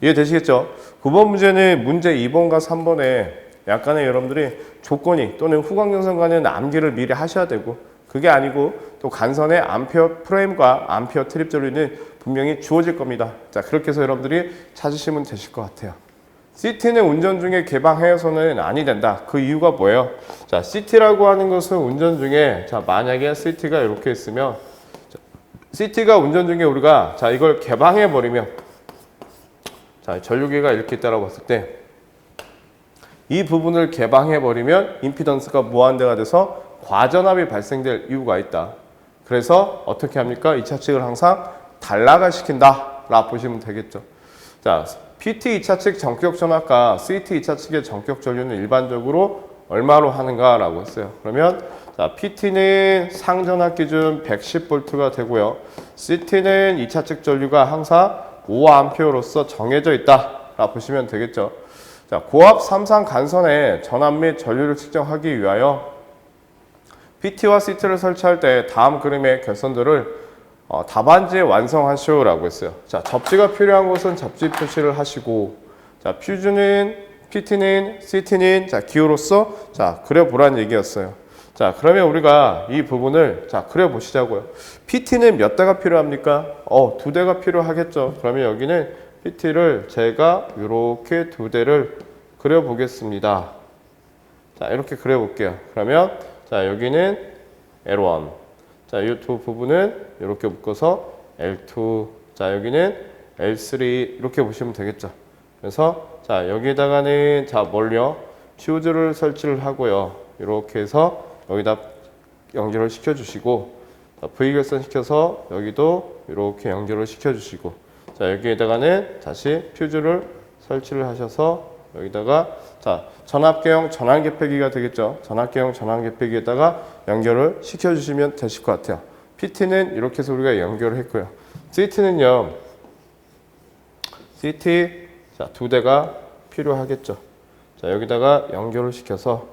S2: 이해되시겠죠? 9번 문제는 문제 2번과 3번에 약간의 여러분들이 조건이 또는 후광전선과는 암기를 미리 하셔야 되고 그게 아니고 또 간선의 암페어 프레임과 암페어 트립 전류는 분명히 주어질 겁니다. 자, 그렇게 해서 여러분들이 찾으시면 되실 것 같아요. CT는 운전 중에 개방해서는 아니 된다. 그 이유가 뭐예요? 자, CT라고 하는 것은 운전 중에 자, 만약에 CT가 이렇게 있으면 자, CT가 운전 중에 우리가 자, 이걸 개방해 버리면 자, 전류계가 이렇게 있다라고 봤을 때 이 부분을 개방해 버리면 임피던스가 무한대가 돼서 과전압이 발생될 이유가 있다. 그래서 어떻게 합니까? 2차측을 항상 단락을 시킨다 라 보시면 되겠죠. 자, PT 2차측 전격 전압과 CT 2차측의 전격 전류는 일반적으로 얼마로 하는가 라고 했어요. 그러면 자, PT는 상전압 기준 110V가 되고요. CT는 2차측 전류가 항상 5A로서 정해져 있다 라 보시면 되겠죠. 자, 고압 3상 간선의 전압 및 전류를 측정하기 위하여 PT와 CT를 설치할 때 다음 그림의 결선들을 답안지에 완성하시오라고 했어요. 자, 접지가 필요한 곳은 접지 표시를 하시고 자, 퓨즈는 PT는 CT는 자 기호로서 자 그려보란 얘기였어요. 자 그러면 우리가 이 부분을 자 그려보시자고요. PT는 몇 대가 필요합니까? 2대가 필요하겠죠. 그러면 여기는 PT를 제가 이렇게 2대를 그려보겠습니다. 자 이렇게 그려볼게요. 그러면 자 여기는 L1. 자 이 두 부분은 이렇게 묶어서 L2. 자 여기는 L3 이렇게 보시면 되겠죠. 그래서 자 여기다가는 자 뭘요? 퓨즈를 설치를 하고요. 이렇게 해서 여기다 연결을 시켜주시고 자, V결선 시켜서 여기도 이렇게 연결을 시켜주시고 자 여기에다가는 다시 퓨즈를 설치를 하셔서 여기다가 자 전압계형 전환개폐기가 되겠죠. 전압계형 전환개폐기에다가 연결을 시켜주시면 되실 것 같아요. PT는 이렇게 해서 우리가 연결을 했고요. CT는요. CT 자 2대가 필요하겠죠. 자 여기다가 연결을 시켜서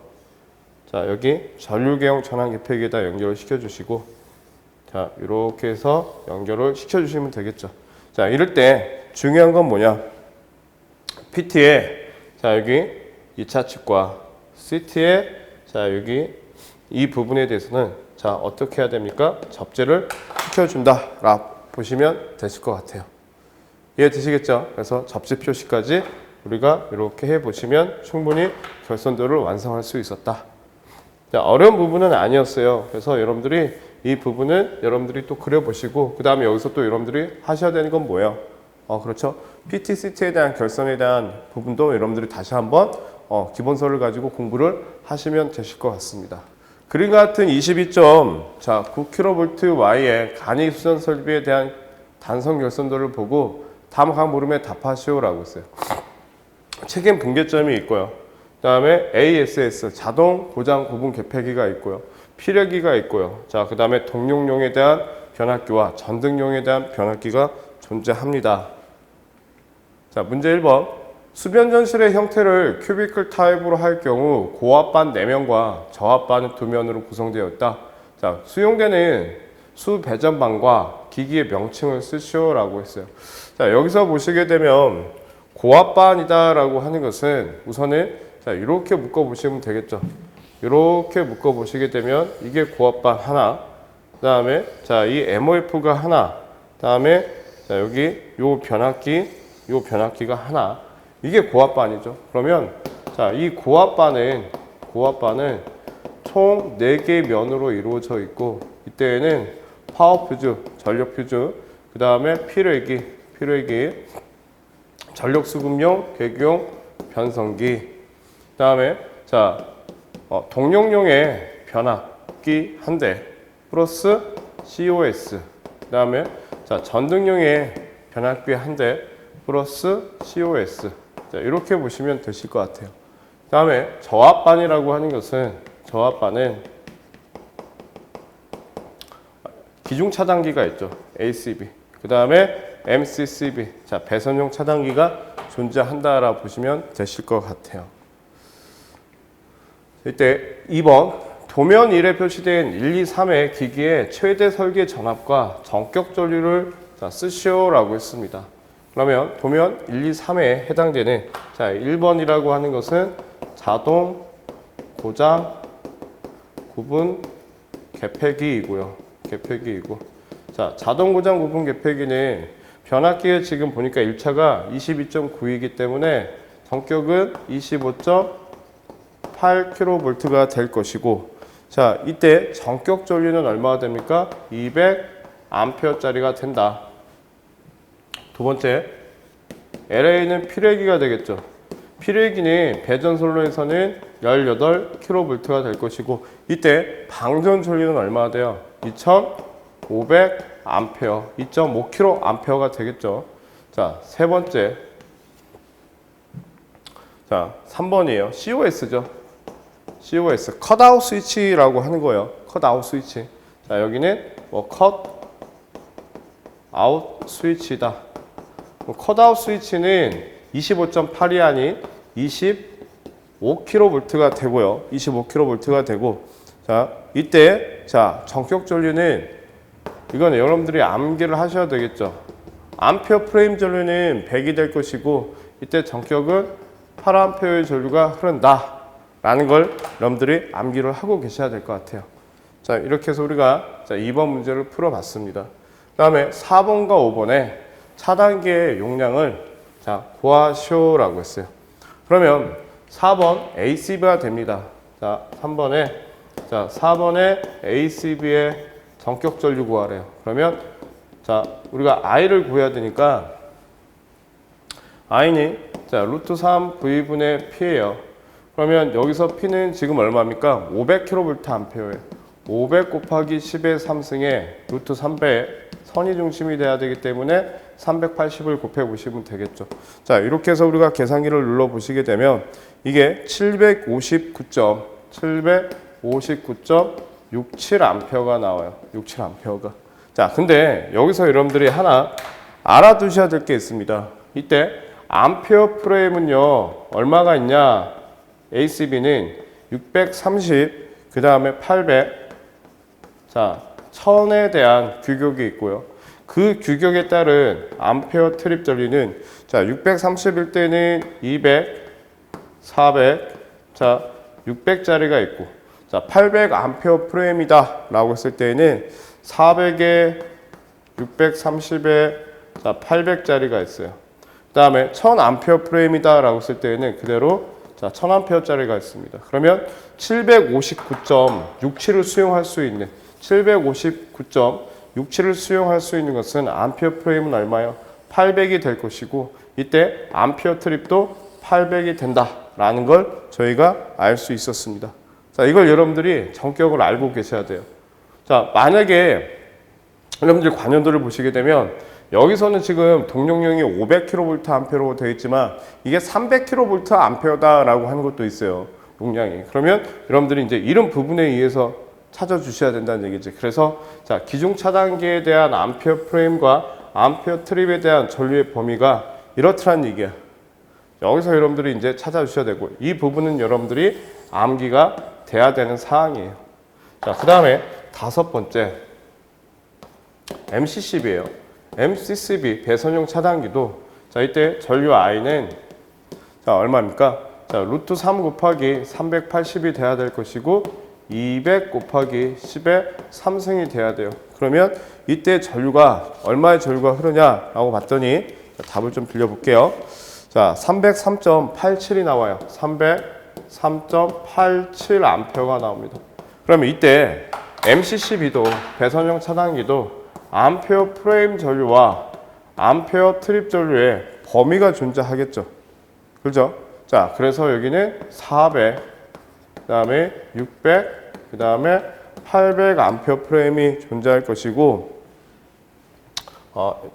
S2: 자 여기 전류계형 전환개폐기에다 연결을 시켜주시고 자 이렇게 해서 연결을 시켜주시면 되겠죠. 자 이럴 때 중요한 건 뭐냐? PT에 자 여기 2차 측과 CT에 자 여기 이 부분에 대해서는 자 어떻게 해야 됩니까? 접지를 시켜준다 라 보시면 되실 것 같아요. 이해되시겠죠? 그래서 접지 표시까지 우리가 이렇게 해보시면 충분히 결선도를 완성할 수 있었다. 자, 어려운 부분은 아니었어요. 그래서 여러분들이 이 부분은 여러분들이 또 그려보시고 그 다음에 여기서 또 여러분들이 하셔야 되는 건 뭐예요? 그렇죠. PTCT에 대한 결선에 대한 부분도 여러분들이 다시 한번 기본서를 가지고 공부를 하시면 되실 것 같습니다. 그림 같은 22.9kVy의 간이 수전 설비에 대한 단선 결선도를 보고 다음 각 물음에 답하시오라고 했어요. 책임 분계점이 있고요. 그 다음에 ASS 자동 고장 구분 개폐기가 있고요. 피례기가 있고요. 자, 그 다음에 동력용에 대한 변압기와 전등용에 대한 변압기가 존재합니다. 자, 문제 1번. 수변전실의 형태를 큐비클 타입으로 할 경우 고압반 4면과 저압반 2면으로 구성되어 있다. 자, 수용되는 수배전반과 기기의 명칭을 쓰시오라고 했어요. 자, 여기서 보시게 되면 고압반이다라고 하는 것은 우선은 자, 이렇게 묶어 보시면 되겠죠. 이렇게 묶어 보시게 되면 이게 고압반 하나, 그다음에 자, 이 MOF가 하나, 그다음에 자, 여기 요 변압기가 하나. 이게 고압반이죠. 그러면 자, 이 고압반은 총 4개의 면으로 이루어져 있고 이때에는 파워 퓨즈, 전력 퓨즈, 그다음에 피뢰기, 전력 수급용, 계기용, 변성기. 그다음에 자, 동력용의 변압기 한 대 플러스 COS. 그다음에 자, 전등용의 변압기 한 대 플러스 COS. 자, 이렇게 보시면 되실 것 같아요. 그다음에 저압반이라고 하는 것은 기중 차단기가 있죠. ACB. 그다음에 MCCB. 자, 배선용 차단기가 존재한다라고 보시면 되실 것 같아요. 이때 2번 도면 1에 표시된 1, 2, 3의 기기의 최대 설계 전압과 전격 전류를 쓰시오라고 했습니다. 그러면 도면 1, 2, 3에 해당되는 자 1번이라고 하는 것은 자동 고장 구분 개폐기이고 자 자동 고장 구분 개폐기는 변압기에 지금 보니까 1차가 22.9이기 때문에 전격은 25.8kV가 될 것이고 자 이때 전격 전류는 얼마가 됩니까? 200A짜리가 된다. 두 번째, LA는 피뢰기가 되겠죠. 피뢰기는 배전 선로에서는 18kV가 될 것이고 이때 방전 전류는 얼마가 돼요? 2500A, 2.5kA가 되겠죠. 자, 세 번째. 자, 3번이에요. COS죠. COS, 컷아웃 스위치라고 하는 거예요. 컷아웃 스위치. 자, 여기는 컷아웃 스위치다. 컷아웃 스위치는 25.8이 아닌 25kV가 되고요. 25kV가 되고 자 이때 자 전격 전류는 이건 여러분들이 암기를 하셔야 되겠죠. 암페어 프레임 전류는 100이 될 것이고 이때 전격은 8A의 전류가 흐른다 라는 걸 여러분들이 암기를 하고 계셔야 될 것 같아요. 자, 이렇게 해서 우리가 2번 문제를 풀어봤습니다. 그 다음에 4번과 5번에 차단기의 용량을 구하시오라고 했어요. 그러면 4번 ACB가 됩니다. 자, 4번에 ACB의 전격 전류 구하래요. 그러면 우리가 I를 구해야 되니까 I는 루트 3 V분의 P예요. 그러면 여기서 P는 지금 얼마입니까? 500kVA예요. 500 곱하기 10의 3승에 루트 3배 선이 중심이 돼야 되기 때문에 380을 곱해 보시면 되겠죠. 자, 이렇게 해서 우리가 계산기를 눌러 보시게 되면 이게 759.67A가 나와요. 67A가. 자, 근데 여기서 여러분들이 하나 알아두셔야 될 게 있습니다. 이때 암페어 프레임은요, 얼마가 있냐? ACB는 630, 그 다음에 800. 자, 1000에 대한 규격이 있고요. 그 규격에 따른 암페어 트립 전류는 630일 때는 200, 400, 600짜리가 있고 800 암페어 프레임이다 라고 했을 때는 400에 630에 800짜리가 있어요. 그 다음에 1000 암페어 프레임이다 라고 했을 때는 그대로 1000 암페어짜리가 있습니다. 그러면 759.67을 수용할 수 있는 759.67을 수용할 수 있는 것은 암페어 프레임은 얼마요? 800이 될 것이고 이때 암페어 트립도 800이 된다라는 걸 저희가 알 수 있었습니다. 자, 이걸 여러분들이 전격을 알고 계셔야 돼요. 자, 만약에 여러분들 관연도를 보시게 되면 여기서는 지금 동력용이 500kVA로 되어 있지만 이게 300kVA다라고 하는 것도 있어요. 용량이. 그러면 여러분들이 이제 이런 부분에 의해서 찾아주셔야 된다는 얘기지. 그래서 기중 차단기에 대한 암페어 프레임과 암페어 트립에 대한 전류의 범위가 이렇더란 얘기야. 여기서 여러분들이 이제 찾아주셔야 되고 이 부분은 여러분들이 암기가 돼야 되는 사항이에요. 자, 그 다음에 5번째 MCCB예요. MCCB 배선용 차단기도 이때 전류 I는 얼마입니까? 루트 3 곱하기 380이 돼야 될 것이고 200 곱하기 10의 3승이 돼야 돼요. 그러면 이때 전류가 얼마의 전류가 흐르냐 라고 봤더니 답을 좀 빌려볼게요. 자, 303.87이 나와요. 303.87 암페어가 나옵니다. 그러면 이때 MCCB도 배선용 차단기도 암페어 프레임 전류와 암페어 트립 전류의 범위가 존재하겠죠. 그죠? 자, 그래서 여기는 400, 그 다음에 600, 그 다음에 800 암페어 프레임이 존재할 것이고,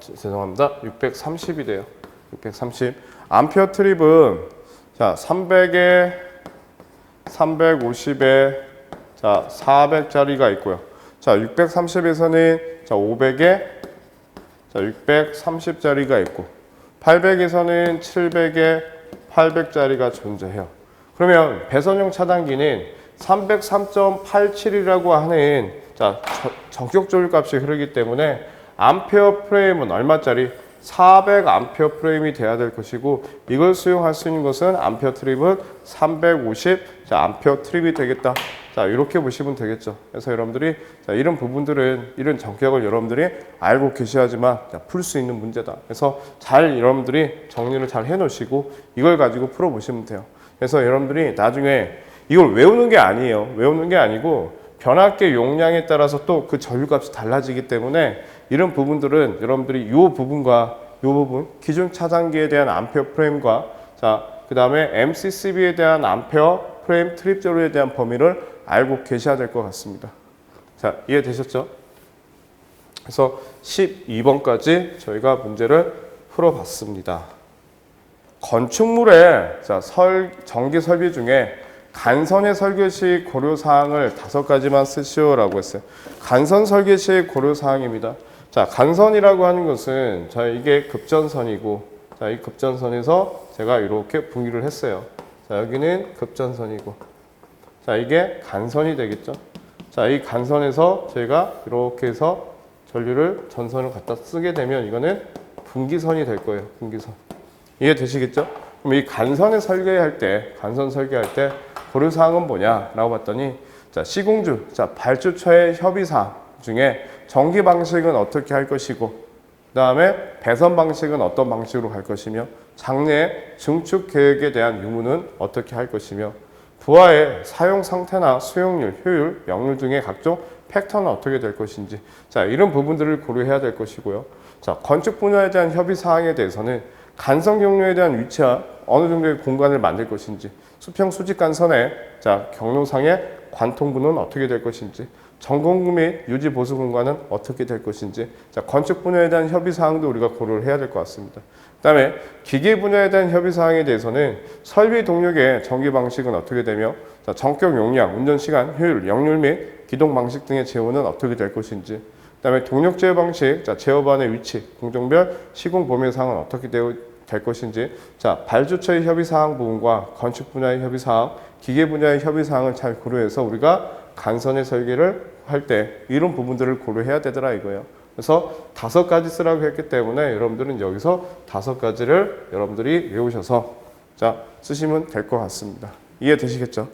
S2: 죄송합니다. 630이 돼요. 630. 암페어 트립은 300에 350에 400짜리가 있고요. 630에서는 500에 630짜리가 있고 800에서는 700에 800짜리가 존재해요. 그러면 배선용 차단기는 303.87이라고 하는 전격 전류 값이 흐르기 때문에 암페어 프레임은 얼마짜리? 400 암페어 프레임이 돼야 될 것이고 이걸 수용할 수 있는 것은 암페어 트립은 350 암페어 트립이 되겠다. 자, 이렇게 보시면 되겠죠. 그래서 여러분들이 이런 부분들은 이런 전격을 여러분들이 알고 계셔야지만 풀 수 있는 문제다. 그래서 잘 여러분들이 정리를 잘 해놓으시고 이걸 가지고 풀어보시면 돼요. 그래서 여러분들이 나중에 이걸 외우는 게 아니에요. 외우는 게 아니고 변압계 용량에 따라서 또 그 전류값이 달라지기 때문에 이런 부분들은 여러분들이 이 부분과 이 부분 기준 차단기에 대한 암페어 프레임과 그 다음에 MCCB에 대한 암페어 프레임 트립 전류에 대한 범위를 알고 계셔야 될 것 같습니다. 자, 이해되셨죠? 그래서 12번까지 저희가 문제를 풀어봤습니다. 건축물의 전기 설비 중에 간선의 설계 시 고려사항을 5가지만 쓰시오라고 했어요. 간선 설계 시 고려사항입니다. 자, 간선이라고 하는 것은 이게 급전선이고 이 급전선에서 제가 이렇게 분기를 했어요. 자, 여기는 급전선이고 이게 간선이 되겠죠. 자, 이 간선에서 저희가 이렇게 해서 전류를 전선을 갖다 쓰게 되면 이거는 분기선이 될 거예요. 분기선. 이해되시겠죠? 그럼 이 간선 설계할 때 고려 사항은 뭐냐라고 봤더니 자, 시공주, 자, 발주처의 협의 사항 중에 전기 방식은 어떻게 할 것이고 그다음에 배선 방식은 어떤 방식으로 갈 것이며 장내 증축 계획에 대한 유무는 어떻게 할 것이며 부하의 사용 상태나 수용률, 효율, 명률 등의 각종 팩터는 어떻게 될 것인지 자, 이런 부분들을 고려해야 될 것이고요. 자, 건축 분야에 대한 협의 사항에 대해서는 간선 경로에 대한 위치와 어느 정도의 공간을 만들 것인지 수평 수직 간선의 자, 경로상의 관통부는 어떻게 될 것인지 점검구 및 유지 보수 공간은 어떻게 될 것인지 자, 건축 분야에 대한 협의 사항도 우리가 고려를 해야 될 것 같습니다. 그다음에 기계 분야에 대한 협의 사항에 대해서는 설비 동력의 전기 방식은 어떻게 되며 자, 전격 용량, 운전 시간, 효율, 역률 및 기동 방식 등의 제어는 어떻게 될 것인지 그다음에 동력 제어 방식, 자, 제어반의 위치, 공정별 시공 범위 사항은 어떻게 될 것인지 자, 발주처의 협의 사항 부분과 건축 분야의 협의 사항, 기계 분야의 협의 사항을 잘 고려해서 우리가 간선의 설계를 할 때 이런 부분들을 고려해야 되더라 이거예요. 그래서 5가지 쓰라고 했기 때문에 여러분들은 여기서 5가지를 여러분들이 외우셔서 자, 쓰시면 될 것 같습니다. 이해되시겠죠?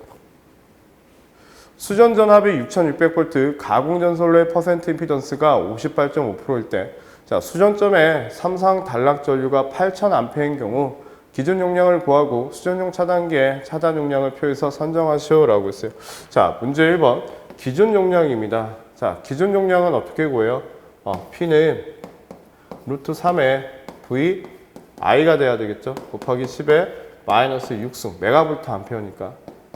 S2: 수전 전압이 6600V, 가공전 선로의 퍼센트 임피던스가 58.5%일 때 자, 수전점에 삼상 단락 전류가 8000A인 경우 기준 용량을 구하고 수전용 차단기의 차단 용량을 표해서 선정하시오라고 했어요. 자, 문제 1번 기준 용량입니다. 자, 기준 용량은 어떻게 구해요? P는 루트 3의 V I가 돼야 되겠죠? 곱하기 10의 마이너스 6승 메가볼트 암페어니까.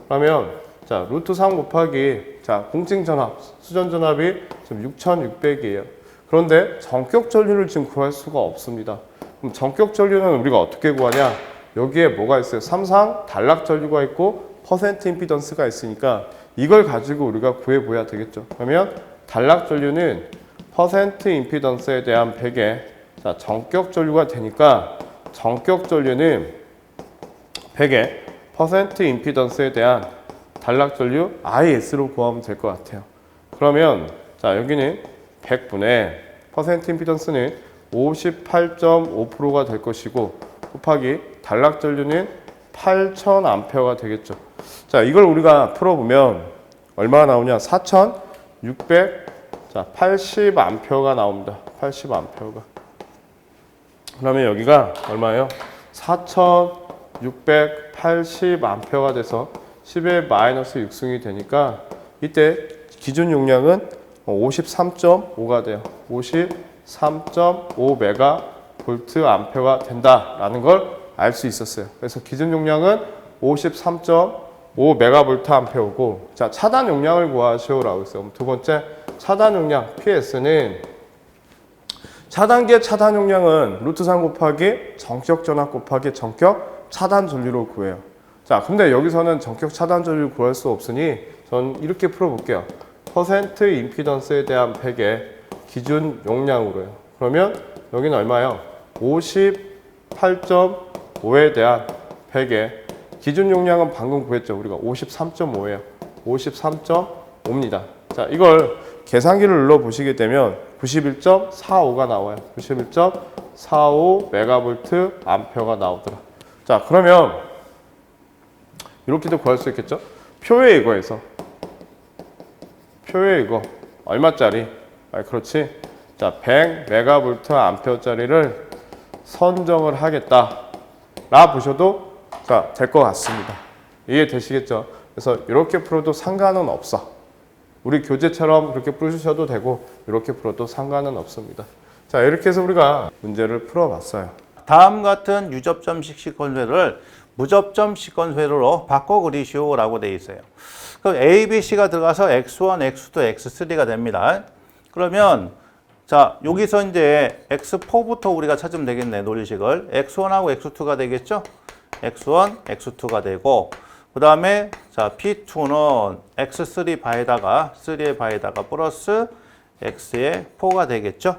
S2: 그러면 자, 루트 3 곱하기 자, 공증 전압, 수전 전압이 지금 6600이에요. 그런데 전격 전류를 지금 구할 수가 없습니다. 그럼 전격 전류는 우리가 어떻게 구하냐? 여기에 뭐가 있어요? 삼상 단락 전류가 있고 퍼센트 임피던스가 있으니까 이걸 가지고 우리가 구해 보야 되겠죠. 그러면 단락 전류는 퍼센트 임피던스에 대한 100에 자, 전격 전류가 되니까 전격 전류는 100에 퍼센트 임피던스에 대한 단락 전류 IS로 구하면 될 것 같아요. 그러면 자, 여기는 100분의 퍼센트 임피던스는 58.5%가 될 것이고 곱하기 단락 전류는 8000A가 되겠죠. 자, 이걸 우리가 풀어보면 얼마나 나오냐? 4680A가 나옵니다. 80A가. 그러면 여기가 얼마예요? 4680A가 돼서 10의 마이너스 6승이 되니까 이때 기준 용량은 53.5가 돼요. 53.5 메가볼트 암페어가 된다라는 걸 알 수 있었어요. 그래서 기준 용량은 53.5 메가볼트 암페어고 자, 차단 용량을 구하시오라고 했어요. 두 번째 차단 용량 PS는 차단기의 차단 용량은 루트 3 곱하기 전격 전압 곱하기 전격 차단 전류로 구해요. 자, 근데 여기서는 전격 차단 전류를 구할 수 없으니 전 이렇게 풀어볼게요. 퍼센트 임피던스에 대한 100의 기준 용량으로요. 그러면 여기는 얼마예요? 58.5에 대한 100의 기준 용량은 방금 구했죠. 우리가 53.5예요. 53.5입니다. 자, 이걸 계산기를 눌러 보시게 되면 91.45가 나와요. 91.45 메가볼트 암페어가 나오더라. 자, 그러면 이렇게도 구할 수 있겠죠? 표에 이거에서 이거 얼마짜리? 그렇지. 자, 100 메가볼트 암페어짜리를 선정을 하겠다 라 보셔도 자, 될 것 같습니다. 이해되시겠죠? 그래서 이렇게 풀어도 상관은 없어. 우리 교재처럼 그렇게 풀으셔도 되고 이렇게 풀어도 상관은 없습니다. 자, 이렇게 해서 우리가 문제를 풀어봤어요.
S1: 다음 같은 유접점식 시퀀스회를 무접점 시퀀스회로 바꿔 그리시오라고 되어 있어요. 그럼 A, B, C가 들어가서 X1, X2, X3가 됩니다. 그러면 자, 여기서 이제 X4부터 우리가 찾으면 되겠네, 논리식을. X1하고 X2가 되겠죠? X1, X2가 되고, 그 다음에 자, P2는 X3 바에다가, 3의 바에다가 플러스 X의 4가 되겠죠?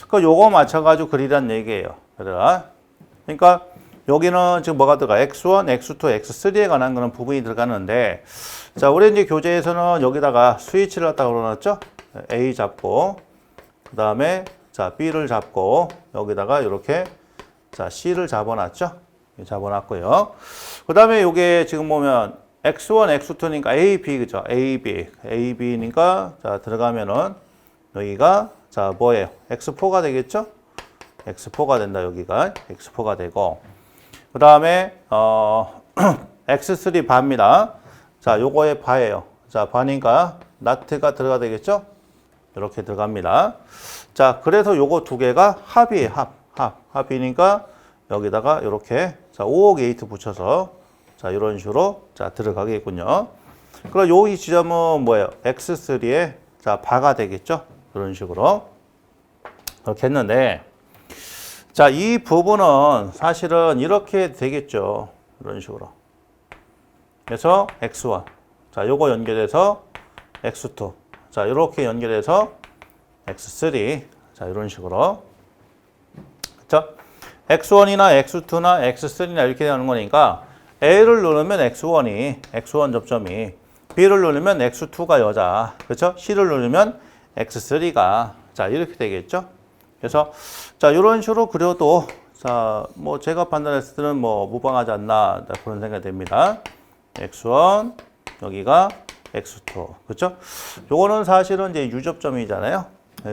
S1: 그 요거 맞춰가지고 그리란 얘기예요. 그러니까 여기는 지금 뭐가 들어가? X1, X2, X3에 관한 그런 부분이 들어가는데, 자, 우리 이제 교재에서는 여기다가 스위치를 갖다 걸어놨죠? A 잡고, 그 다음에 자, B를 잡고, 여기다가 이렇게 자, C를 잡아놨죠? 잡아놨고요. 그 다음에 요게 지금 보면 X1, X2니까 AB, 그죠? AB니까, 자, 들어가면은, 여기가, 자, 뭐예요? X4가 되겠죠? X4가 된다, 여기가. X4가 되고. 그 다음에, X3 바입니다. 자, 요거의 바예요. 자, 바니까, 나트가 들어가 되겠죠? 이렇게 들어갑니다. 자, 그래서 요거 두 개가 합이에요, 합이니까, 여기다가 이렇게, 자, 5호 게이트 붙여서, 자, 이런 식으로, 자, 들어가겠군요. 그럼 요 이 지점은 뭐예요? X3의, 자, 바가 되겠죠? 그런 식으로. 그렇게 했는데, 자, 이 부분은 사실은 이렇게 되겠죠. 이런 식으로. 그래서 X1. 자, 요거 연결해서 X2. 자, 이렇게 연결해서 X3. 자, 이런 식으로. 그쵸? X1이나 X2나 X3나 이렇게 되는 거니까 A를 누르면 X1 접점이 B를 누르면 X2가 여자. 그렇죠? C를 누르면 X3가 자, 이렇게 되겠죠? 그래서 자, 이런 식으로 그려도 자, 뭐 제가 판단했을 때는 뭐 무방하지 않나 그런 생각이 됩니다. X1 여기가 X2. 그렇죠? 요거는 사실은 이제 유접점이잖아요.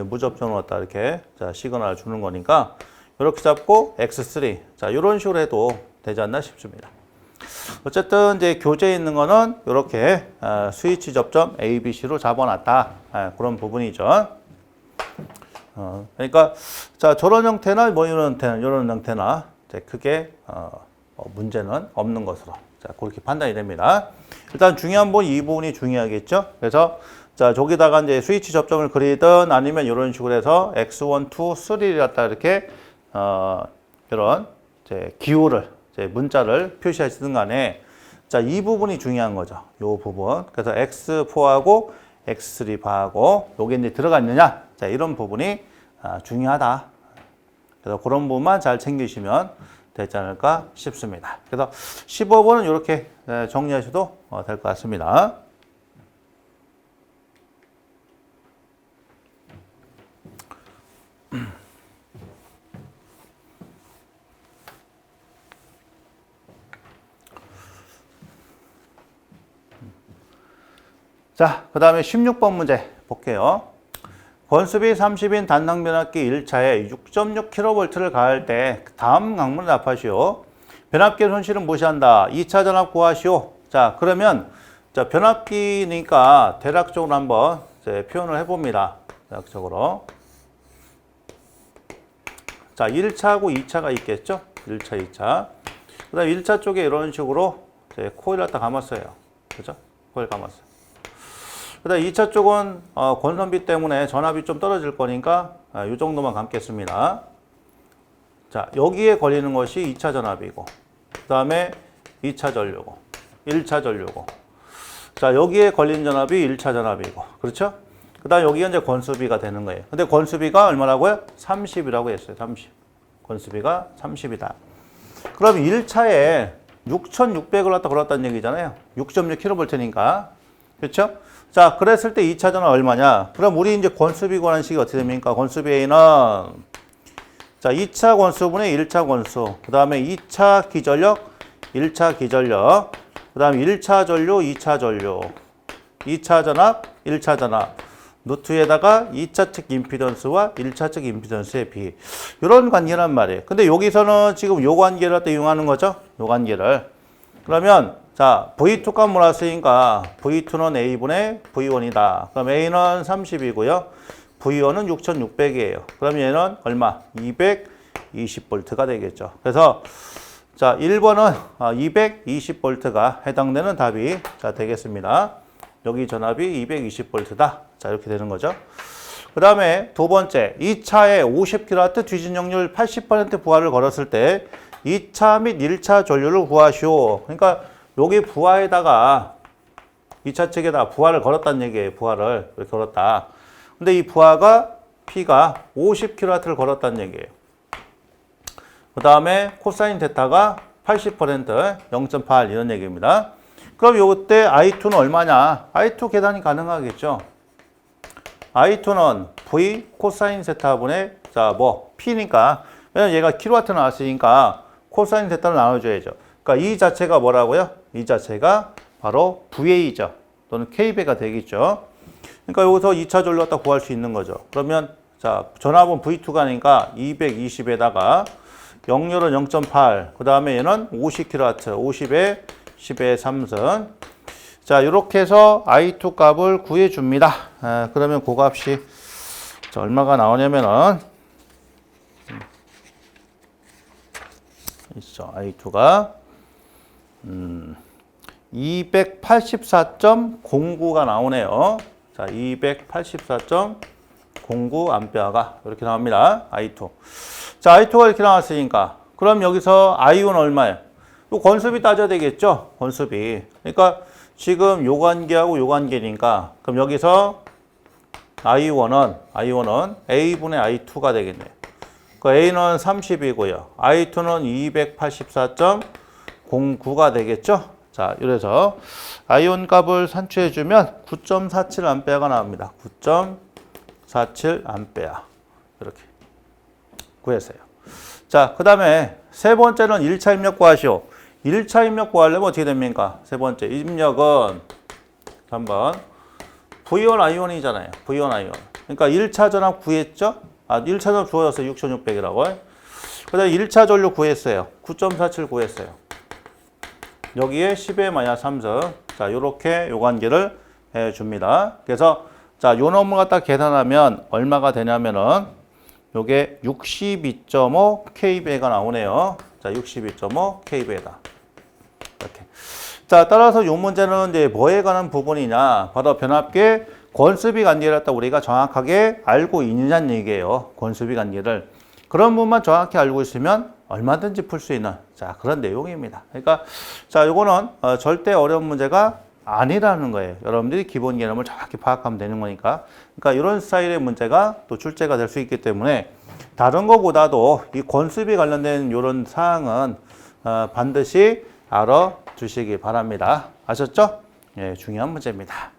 S1: 무접점으로 갖다 이렇게 자, 시그널을 주는 거니까 이렇게 잡고 X3. 자, 이런 식으로 해도 되지 않나 싶습니다. 어쨌든 이제 교재에 있는 거는 이렇게 스위치 접점 A, B, C로 잡아놨다. 그런 부분이죠. 그러니까 자, 저런 형태나 뭐 이런 형태나 이제 크게 문제는 없는 것으로 자, 그렇게 판단이 됩니다. 일단 중요한 부분 이 부분이 중요하겠죠. 그래서 자, 저기다가 이제 스위치 접점을 그리든 아니면 이런 식으로 해서 X1, 2, 3를 갖다 이렇게 이런 이제 기호를 이제 문자를 표시하시든 간에 자, 이 부분이 중요한 거죠. 요 부분. 그래서 X4하고 X3 바하고 요게 이제 들어가 있느냐? 자, 이런 부분이 중요하다. 그래서 그런 부분만 잘 챙기시면 되지 않을까 싶습니다. 그래서 15번은 이렇게 정리하셔도 될 것 같습니다. 자, 그 다음에 16번 문제 볼게요. 권수비 30인 단당 변압기 1차에 6.6kV를 가할 때 다음 강문을 답하시오. 변압기 손실은 무시한다. 2차 전압 구하시오. 자, 그러면 자, 변압기니까 대략적으로 한번 이제 표현을 해봅니다. 대략적으로. 자, 1차하고 2차가 있겠죠? 1차, 2차. 그 다음에 1차 쪽에 이런 식으로 이제 코일을 갖다 감았어요. 그죠? 코일 감았어요. 그 다음 2차 쪽은 권선비 때문에 전압이 좀 떨어질 거니까 이 정도만 감겠습니다. 자, 여기에 걸리는 것이 2차 전압이고 그 다음에 2차 전류고 1차 전류고 자, 여기에 걸린 전압이 1차 전압이고 그렇죠? 그 다음 여기가 이제 권수비가 되는 거예요. 근데 권수비가 얼마라고요? 30이라고 했어요. 30. 권수비가 30이다. 그럼 1차에 6,600을 갖다 걸었다는 얘기잖아요. 6.6kV니까. 그렇죠? 자, 그랬을 때 2차 전압 얼마냐? 그럼 우리 이제 권수비 구하는 식이 어떻게 됩니까? 권수비 A는 자, 2차 권수분의 1차 권수. 그 다음에 2차 기전력, 1차 기전력. 그 다음에 1차 전류, 2차 전류. 2차 전압, 1차 전압. 노트에다가 2차 측 임피던스와 1차 측 임피던스의 비. 이런 관계란 말이에요. 근데 여기서는 지금 요 관계를 갖다 이용하는 거죠? 요 관계를. 그러면 자, V2 값 몰았으니까 V2는 A분의 V1이다. 그럼 A는 30이고요. V1은 6,600이에요. 그럼 얘는 얼마? 220V가 되겠죠. 그래서 자, 1번은 220V가 해당되는 답이 자, 되겠습니다. 여기 전압이 220V다. 자, 이렇게 되는 거죠. 그 다음에 두 번째, 2차에 50kW 뒤진력률 80% 부하를 걸었을 때 2차 및 1차 전류를 구하시오. 그러니까 여기 부하에다가 2차 측에다 부하를 걸었다는 얘기예요. 부하를 이렇게 걸었다. 근데 이 부하가 P가 50kW를 걸었다는 얘기예요. 그 다음에 코사인 데타가 80% 0.8 이런 얘기입니다. 그럼 요때 I2는 얼마냐? I2 계산이 가능하겠죠. I2는 V 코사인 세타분의 자, 뭐 P니까 왜냐면 얘가 킬로와트 나왔으니까 코사인 세타로 나눠줘야죠. 그러니까 이 자체가 뭐라고요? 이 자체가 바로 VA죠. 또는 K배가 되겠죠. 그러니까 여기서 2차 전류 갖다 구할 수 있는 거죠. 그러면 자, 전압은 V2가 아니까 220에다가 역률은 0.8, 그 다음에 얘는 50kW, 50에 10의 3승. 자, 이렇게 해서 I2 값을 구해줍니다. 그러면 그 값이 자, 얼마가 나오냐면은, 있어, I2가, 284.09가 나오네요. 자, 284.09 암페어가 이렇게 나옵니다. I2. 자, I2가 이렇게 나왔으니까 그럼 여기서 I1 얼마예요? 또 건수비 따져야 되겠죠? 건수비. 그러니까 지금 요 관계하고 요 관계니까 그럼 여기서 I1은 A분의 I2가 되겠네요. 그 A는 30이고요. I2는 284.09가 되겠죠? 자, 이래서 I1 값을 산출해주면 9.47A가 나옵니다. 9.47A. 이렇게 구했어요. 자, 그 다음에 세 번째는 1차 입력 구하시오. 1차 입력 구하려면 어떻게 됩니까? 세 번째 입력은 3번 V1 I1이잖아요. V1 I1. 그러니까 1차 전압 구했죠? 1차 전압 주어졌어요. 6600이라고. 그 다음에 1차 전류 구했어요. 9.47 구했어요. 여기에 10의 마이너스 3승. 자, 요렇게 요 관계를 해줍니다. 그래서 자, 요 놈을 갖다 계산하면 얼마가 되냐면은 요게 62.5 k배가 나오네요. 자, 62.5 k배다. 이렇게. 자, 따라서 요 문제는 이제 뭐에 관한 부분이냐? 바로 변압계 권수비 관계를 갖다 우리가 정확하게 알고 있느냐는 얘기예요. 권수비 관계를. 그런 부분만 정확히 알고 있으면 얼마든지 풀 수 있는 자, 그런 내용입니다. 그러니까 자, 요거는 절대 어려운 문제가 아니라는 거예요. 여러분들이 기본 개념을 정확히 파악하면 되는 거니까. 그러니까 이런 스타일의 문제가 또 출제가 될 수 있기 때문에 다른 것보다도 이 권수비 관련된 이런 사항은 반드시 알아주시기 바랍니다. 아셨죠? 예, 중요한 문제입니다.